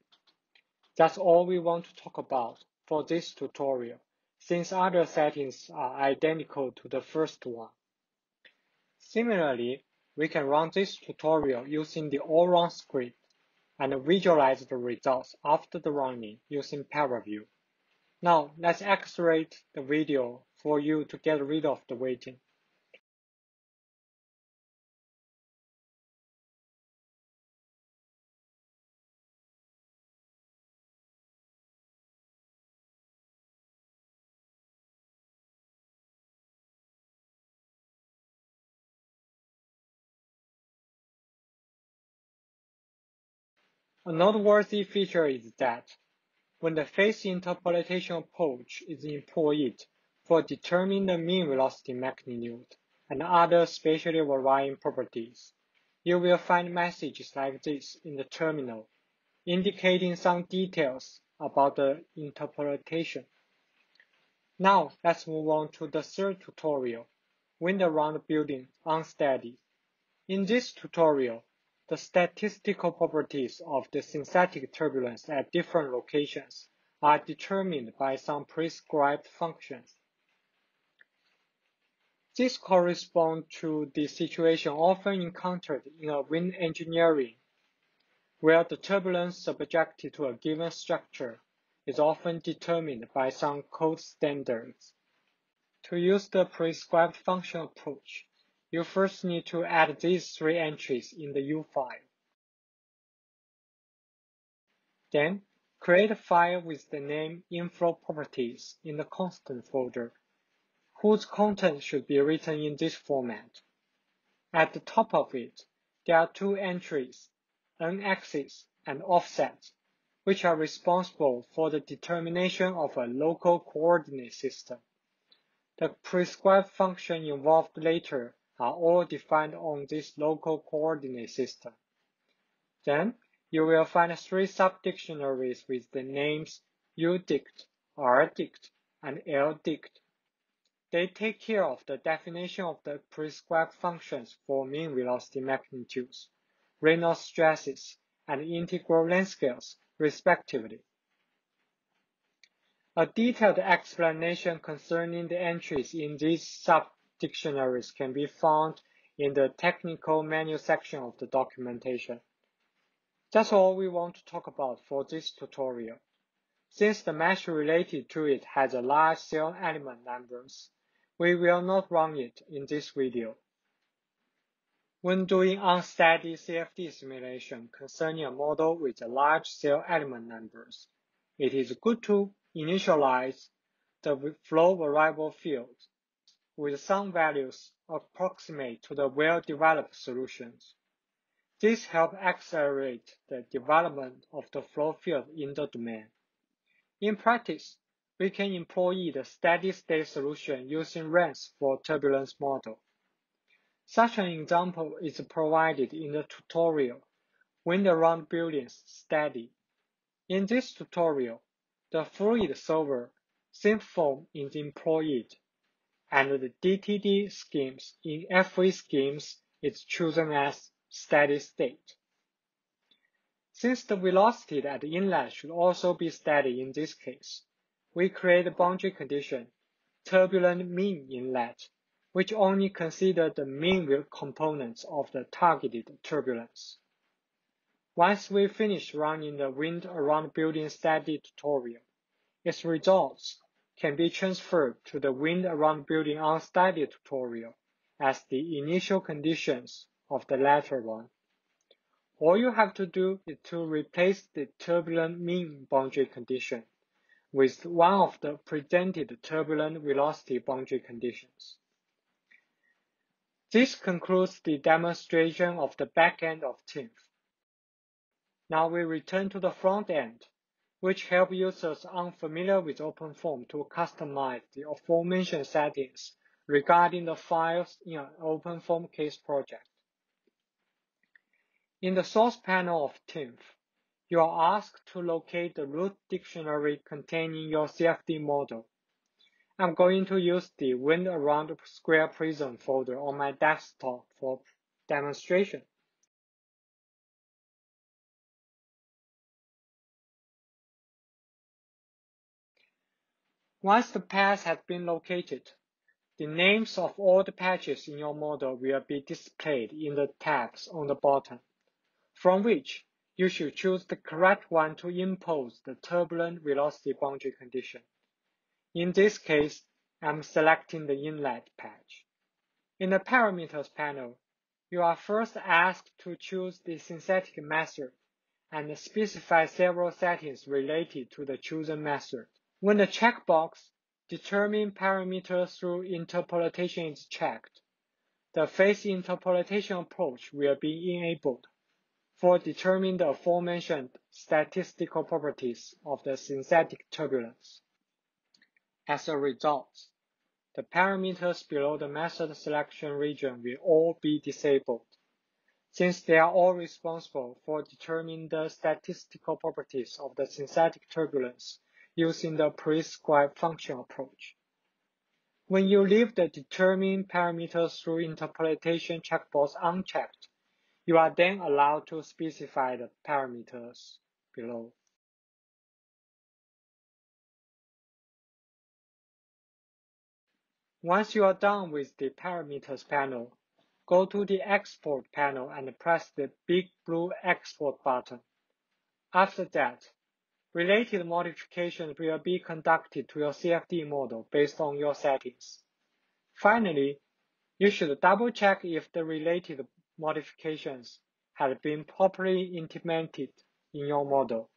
That's all we want to talk about for this tutorial, since other settings are identical to the first one. Similarly, we can run this tutorial using the all-run script and visualize the results after the running using ParaView. Now, let's accelerate the video for you to get rid of the waiting. A noteworthy feature is that when the phase interpolation approach is employed for determining the mean velocity magnitude and other spatially varying properties, you will find messages like this in the terminal, indicating some details about the interpolation. Now, let's move on to the third tutorial, wind around building unsteady. In this tutorial, the statistical properties of the synthetic turbulence at different locations are determined by some prescribed functions. This corresponds to the situation often encountered in a wind engineering, where the turbulence subjected to a given structure is often determined by some code standards. To use the prescribed function approach, you first need to add these 3 entries in the U file. Then, create a file with the name inflow properties in the constant folder, whose content should be written in this format. At the top of it, there are 2 entries, n-axis and offset, which are responsible for the determination of a local coordinate system. The prescribed functions involved later are all defined on this local coordinate system. Then, you will find 3 subdictionaries with the names udict, rdict, and ldict. They take care of the definition of the prescribed functions for mean velocity magnitudes, Reynolds stresses, and integral length scales, respectively. A detailed explanation concerning the entries in these sub-dictionaries can be found in the technical menu section of the documentation. That's all we want to talk about for this tutorial. Since the measure related to it has a large cell element numbers, we will not run it in this video. When doing unsteady CFD simulation concerning a model with a large cell element numbers, it is good to initialize the flow variable field with some values approximate to the well-developed solutions. This helps accelerate the development of the flow field in the domain. In practice, we can employ the steady-state solution using RANS for turbulence model. Such an example is provided in the tutorial, Wind Around Buildings Steady. In this tutorial, the fluid solver SimFOAM is employed, and the DTD schemes in FE schemes is chosen as steady state. Since the velocity at the inlet should also be steady in this case, we create a boundary condition, turbulent mean inlet, which only consider the mean components of the targeted turbulence. Once we finish running the Wind Around Building Steady tutorial, its results can be transferred to the Wind Around Building Unsteady tutorial as the initial conditions of the latter one. All you have to do is to replace the turbulent mean boundary condition with one of the presented turbulent velocity boundary conditions. This concludes the demonstration of the back end of TINF. Now we return to the front end, which help users unfamiliar with OpenFOAM to customize the aforementioned settings regarding the files in an OpenFOAM case project. In the source panel of TINF, you are asked to locate the root dictionary containing your CFD model. I'm going to use the Wind Around Square Prism folder on my desktop for demonstration. Once the path has been located, the names of all the patches in your model will be displayed in the tabs on the bottom, from which you should choose the correct one to impose the turbulent velocity boundary condition. In this case, I'm selecting the inlet patch. In the parameters panel, you are first asked to choose the synthetic method and specify several settings related to the chosen method. When the checkbox Determine parameters through interpolation is checked, the phase interpolation approach will be enabled for determining the aforementioned statistical properties of the synthetic turbulence. As a result, the parameters below the method selection region will all be disabled, since they are all responsible for determining the statistical properties of the synthetic turbulence using the prescribed function approach. When you leave the Determine Parameters Through Interpolation checkbox unchecked, you are then allowed to specify the parameters below. Once you are done with the Parameters panel, go to the Export panel and press the big blue Export button. After that, related modifications will be conducted to your CFD model based on your settings. Finally, you should double-check if the related modifications have been properly implemented in your model.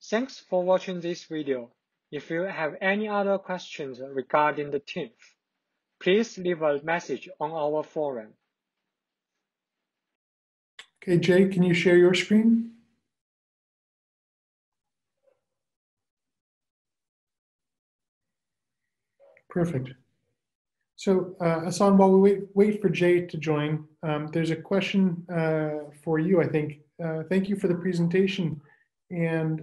Thanks for watching this video. If you have any other questions regarding the TINF, please leave a message on our forum. Okay, Jay, can you share your screen? Perfect. So Hassan, while we wait for Jay to join, there's a question for you, I think. Thank you for the presentation. And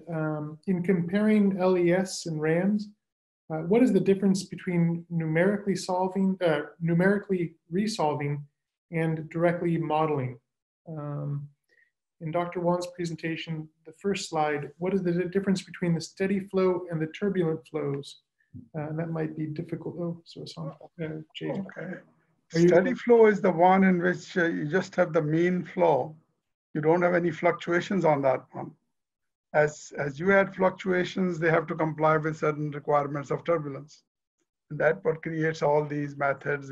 in comparing LES and RANS, what is the difference between numerically resolving and directly modeling? In Dr. Wan's presentation, the first slide, what is the difference between the steady flow and the turbulent flows? That might be difficult. Oh, so Jay. Okay. Steady flow is the one in which you just have the mean flow. You don't have any fluctuations on that one. As you add fluctuations, they have to comply with certain requirements of turbulence. And that's what creates all these methods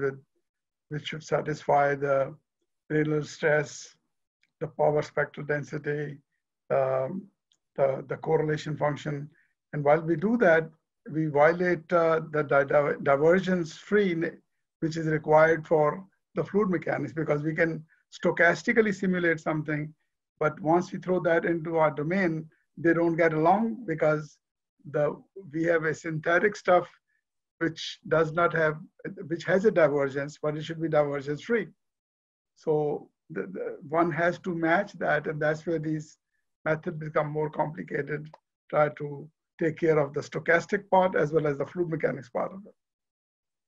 which should satisfy the Reynolds stress, the power spectral density, the correlation function. And while we do that, we violate the divergence free, which is required for the fluid mechanics, because we can stochastically simulate something, but once we throw that into our domain, they don't get along because we have a synthetic stuff which does not have, which has a divergence, but it should be divergence free. So one has to match that, and that's where these methods become more complicated, try to take care of the stochastic part as well as the fluid mechanics part of it.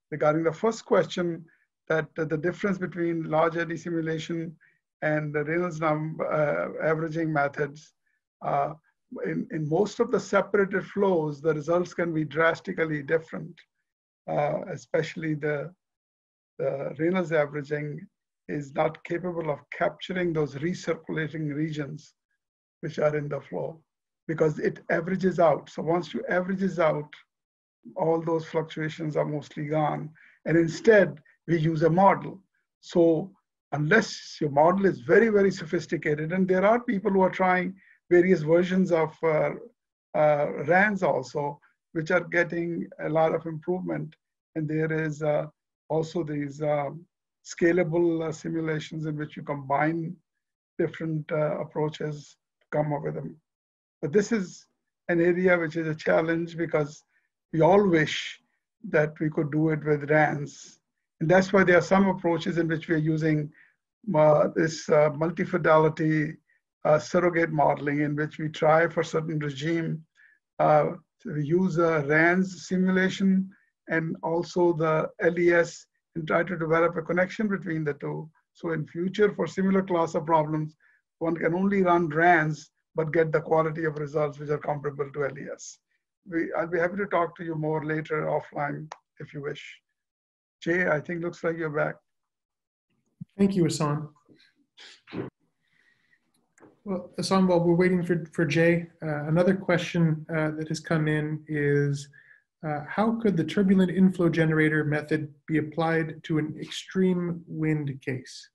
Regarding the first question, that the difference between large eddy simulation and the Reynolds averaging methods, in most of the separated flows, the results can be drastically different, especially the Reynolds averaging is not capable of capturing those recirculating regions which are in the flow, because it averages out. So once you averages out, all those fluctuations are mostly gone. And instead, we use a model. So unless your model is very, very sophisticated, and there are people who are trying various versions of RANS also, which are getting a lot of improvement. And there is also these scalable simulations in which you combine different approaches to come up with them. But this is an area which is a challenge because we all wish that we could do it with RANS. And that's why there are some approaches in which we are using this multi-fidelity surrogate modeling, in which we try for certain regime. So we use a RANS simulation and also the LES and try to develop a connection between the two. So in future, for similar class of problems, one can only run RANS, but get the quality of results which are comparable to LES. I'll be happy to talk to you more later offline if you wish. Jay, I think looks like you're back. Thank you, Hassan. Well, Hassan, while we're waiting for Jay, another question that has come in is, how could the turbulent inflow generator method be applied to an extreme wind case?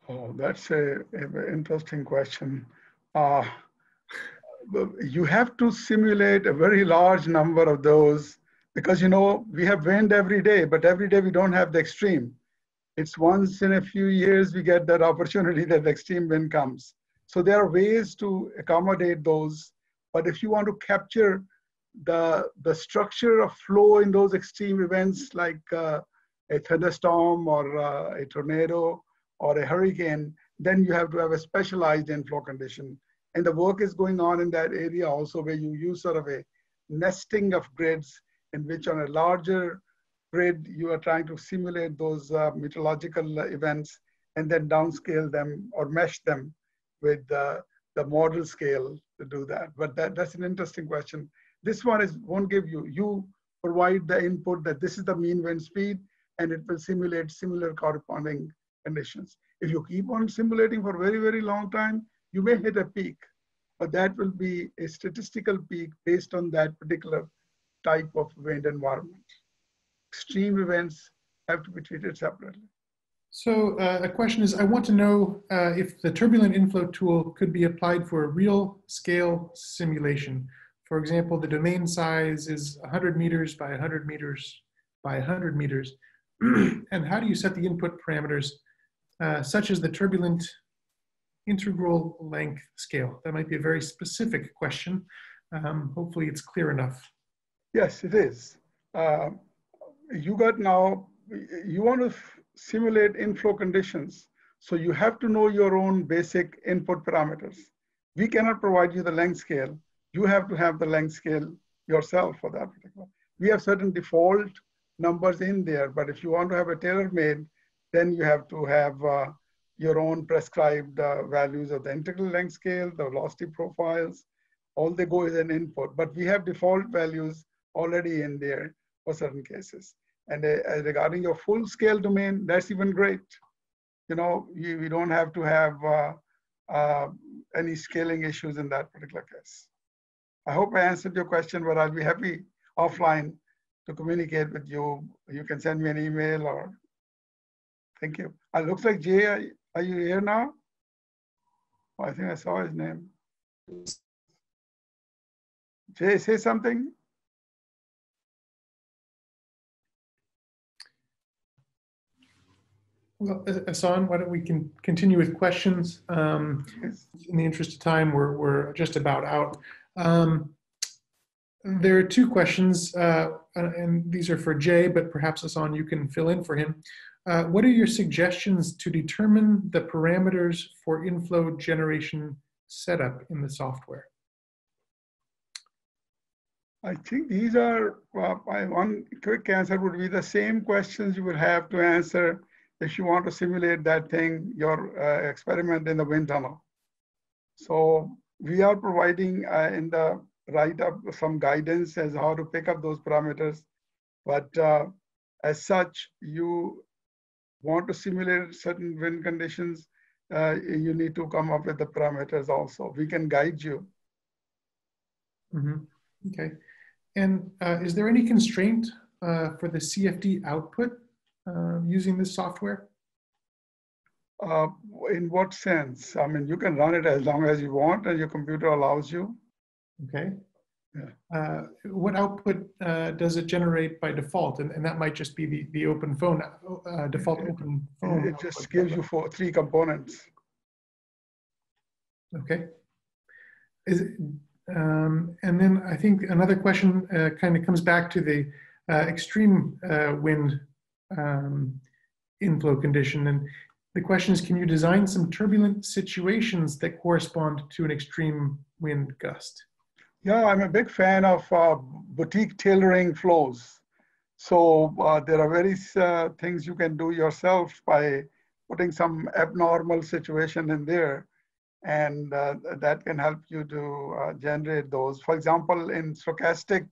Oh, that's an interesting question. You have to simulate a very large number of those because, you know, we have wind every day, but every day we don't have the extreme. It's once in a few years we get that opportunity that the extreme wind comes. So there are ways to accommodate those. But if you want to capture the structure of flow in those extreme events like a thunderstorm or a tornado or a hurricane, then you have to have a specialized inflow condition. And the work is going on in that area also, where you use sort of a nesting of grids in which on a larger grid, you are trying to simulate those meteorological events and then downscale them or mesh them with the model scale to do that. But that's an interesting question. This one won't give you provide the input that this is the mean wind speed, and it will simulate similar corresponding conditions. If you keep on simulating for a very, very long time, you may hit a peak, but that will be a statistical peak based on that particular type of wind environment. Extreme events have to be treated separately. So the question is, I want to know if the turbulent inflow tool could be applied for a real scale simulation. For example, the domain size is 100 meters by 100 meters by 100 meters. And how do you set the input parameters such as the turbulent integral length scale? That might be a very specific question. Hopefully it's clear enough. Yes, it is. you got now, you want to simulate inflow conditions. So you have to know your own basic input parameters. We cannot provide you the length scale. You have to have the length scale yourself for that particular. We have certain default numbers in there, but if you want to have a tailor-made, then you have to have your own prescribed values of the integral length scale, the velocity profiles. All they go is an input, but we have default values already in there for certain cases. And regarding your full scale domain, that's even great. You know, we don't have to have any scaling issues in that particular case. I hope I answered your question, but I'll be happy offline to communicate with you. You can send me an email or, thank you. It looks like Jay, are you here now? Oh, I think I saw his name. Jay, say something. Well, Hassan, why don't we continue with questions? Yes. In the interest of time, we're just about out. There are two questions, and these are for Jay, but perhaps Hassan, you can fill in for him. What are your suggestions to determine the parameters for inflow generation setup in the software? I think these are, one quick answer would be the same questions you would have to answer if you want to simulate that thing, your experiment in the wind tunnel. So we are providing in the write-up some guidance as how to pick up those parameters. But as such, you want to simulate certain wind conditions, you need to come up with the parameters also. We can guide you. Mm-hmm. Okay. And is there any constraint for the CFD output using this software? In what sense? I mean, you can run it as long as you want and your computer allows you. Okay. Yeah. What output does it generate by default? And that might just be the OpenFOAM, default OpenFOAM. It just gives you 3 components. Okay. And then I think another question kind of comes back to the extreme wind inflow condition. And the question is, can you design some turbulent situations that correspond to an extreme wind gust? Yeah, I'm a big fan of boutique tailoring flows. So there are various things you can do yourself by putting some abnormal situation in there. And that can help you to generate those. For example, in stochastic,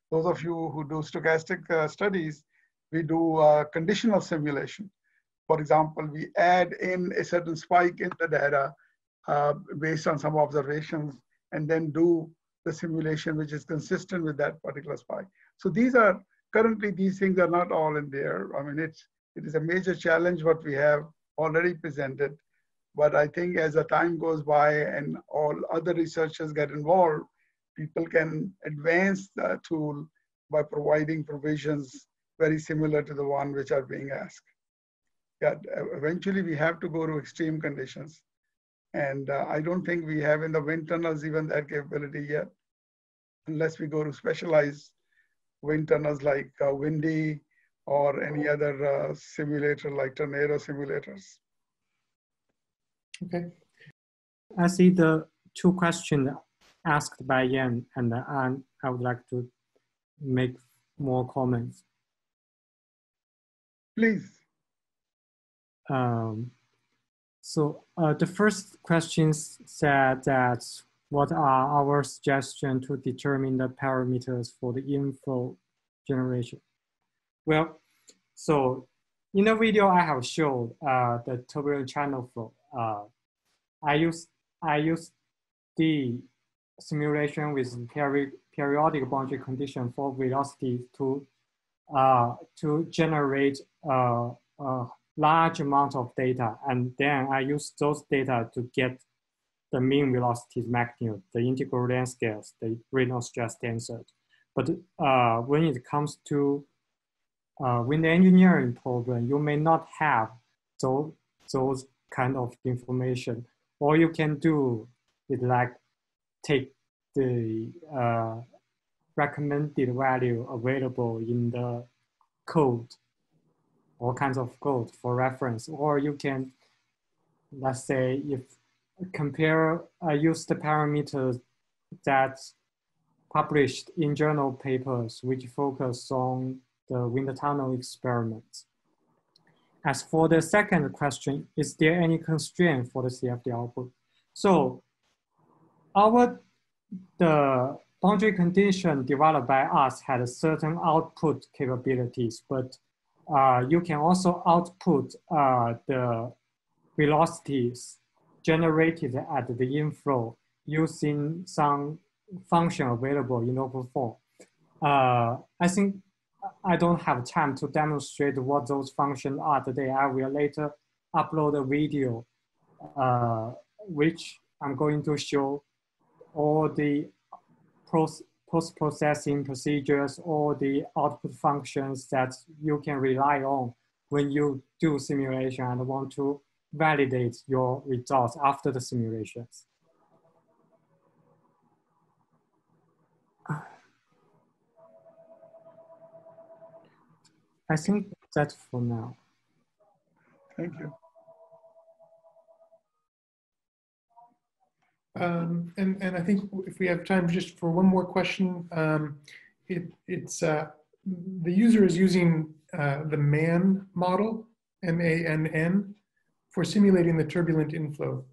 those of you who do stochastic studies, we do conditional simulation. For example, we add in a certain spike in the data based on some observations, and then do the simulation which is consistent with that particular spike. So these are, currently these things are not all in there. I mean, it is a major challenge what we have already presented. But I think as the time goes by and all other researchers get involved, people can advance the tool by providing provisions very similar to the one which are being asked. Yeah, eventually we have to go to extreme conditions. And I don't think we have in the wind tunnels even that capability yet, unless we go to specialized wind tunnels like Windy or any other simulator like tornado simulators. Okay. I see the 2 questions asked by Yan, and I would like to make more comments. Please. So the first question said that what are our suggestions to determine the parameters for the inflow generation? Well, so in the video I have showed the turbulent channel flow. I use the simulation with periodic boundary condition for velocity to generate a large amount of data, and then I use those data to get the mean velocity magnitude, the integral length scales, the Reynolds stress tensor. But when it comes to wind engineering problem, you may not have those kind of information. All you can do is like take the recommended value available in the code, all kinds of code for reference, or you can, let's say, if compare, use the parameters that published in journal papers which focus on the wind tunnel experiments. As for the second question, is there any constraint for the CFD output? So the boundary condition developed by us had certain output capabilities, but you can also output the velocities generated at the inflow using some function available in OpenFOAM. I think I don't have time to demonstrate what those functions are today. I will later upload a video which I'm going to show all the post-processing procedures, all the output functions that you can rely on when you do simulation and want to validate your results after the simulations. I think that's for now. Thank you. And I think if we have time just for one more question, it's the user is using the MAN model, M-A-N-N, for simulating the turbulent inflow.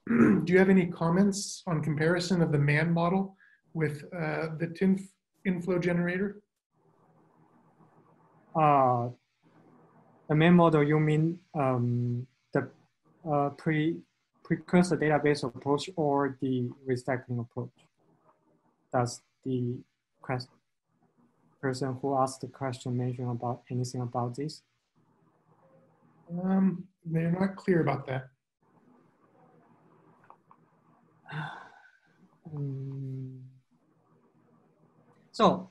Do you have any comments on comparison of the MAN model with the TINF inflow generator? The MAN model, you mean the precursor database approach or the recycling approach? Does the person who asked the question mention about anything about this? They're not clear about that. So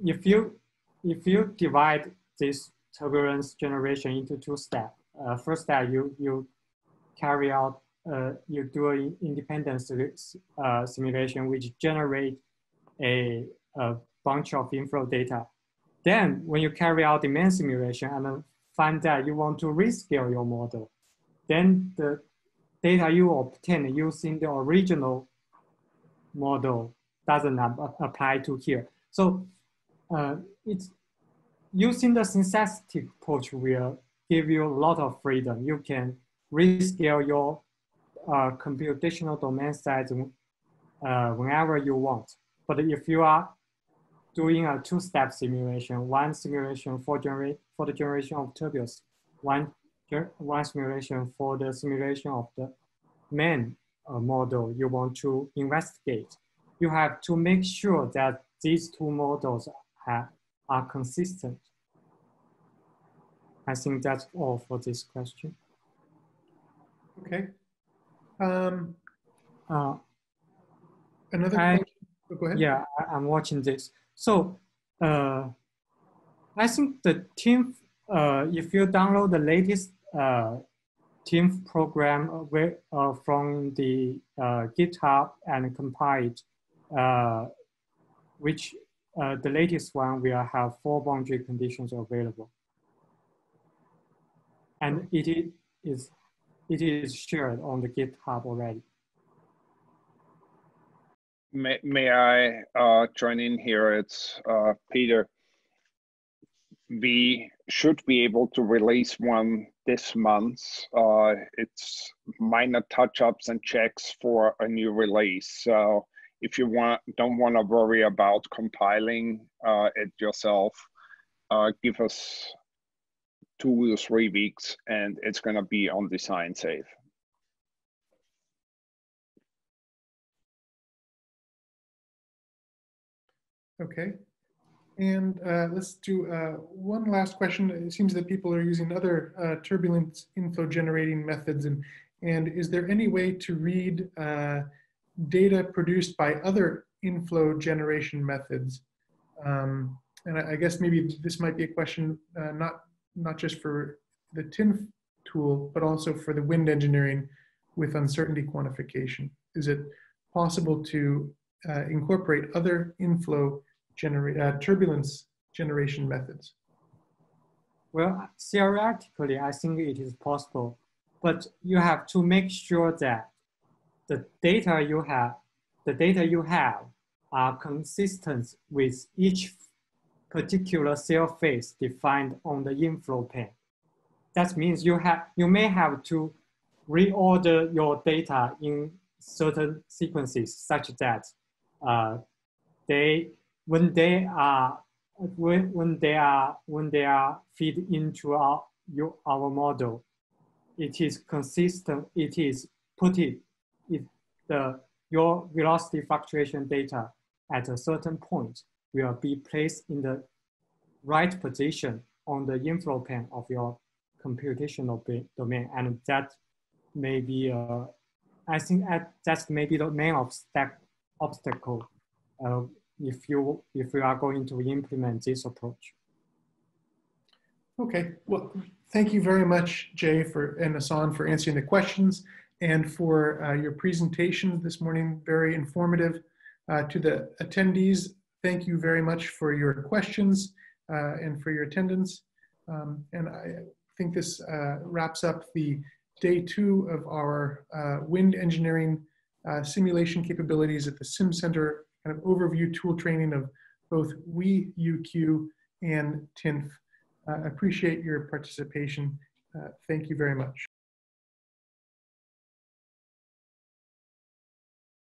if you divide this turbulence generation into two steps, first step you carry out you do an independent simulation which generate a bunch of inflow data. Then when you carry out the main simulation and find that you want to rescale your model, then the data you obtain using the original model doesn't apply to here. So it's using the synthetic approach will give you a lot of freedom. You can rescale your computational domain size whenever you want. But if you are doing a two-step simulation, one simulation for the generation of turbulence, one simulation for the simulation of the main model you want to investigate, you have to make sure that these two models are consistent. I think that's all for this question. Okay. Another question? Go ahead. Yeah, I'm watching this. So I think the TINF, if you download the latest TINF program from the GitHub and compile it, which the latest one will have 4 boundary conditions available. And it is shared on the GitHub already. May I join in here? It's Peter. We should be able to release one this month. It's minor touch-ups and checks for a new release. So if you don't want to worry about compiling it yourself, give us 2 or 3 weeks and it's going to be on design safe. Okay, and let's do one last question. It seems that people are using other turbulent inflow generating methods, and is there any way to read data produced by other inflow generation methods? And I guess maybe this might be a question not just for the TINF tool, but also for the wind engineering with uncertainty quantification. Is it possible to incorporate other inflow turbulence generation methods? Well, theoretically, I think it is possible, but you have to make sure that the data you have are consistent with each particular cell phase defined on the inflow plane. That means you may have to reorder your data in certain sequences such that when they are feed into our model, it is consistent. Your velocity fluctuation data at a certain point will be placed in the right position on the inflow plane of your computational domain, and that may be I think that's maybe the main obstacle if you are going to implement this approach. Okay, well, thank you very much, Jay and Hassan, for answering the questions and for your presentation this morning. Very informative. To the attendees, thank you very much for your questions and for your attendance. And I think this wraps up the day 2 of our wind engineering simulation capabilities at the SimCenter kind of overview tool training of both WeUQ and TINF. I appreciate your participation. Thank you very much.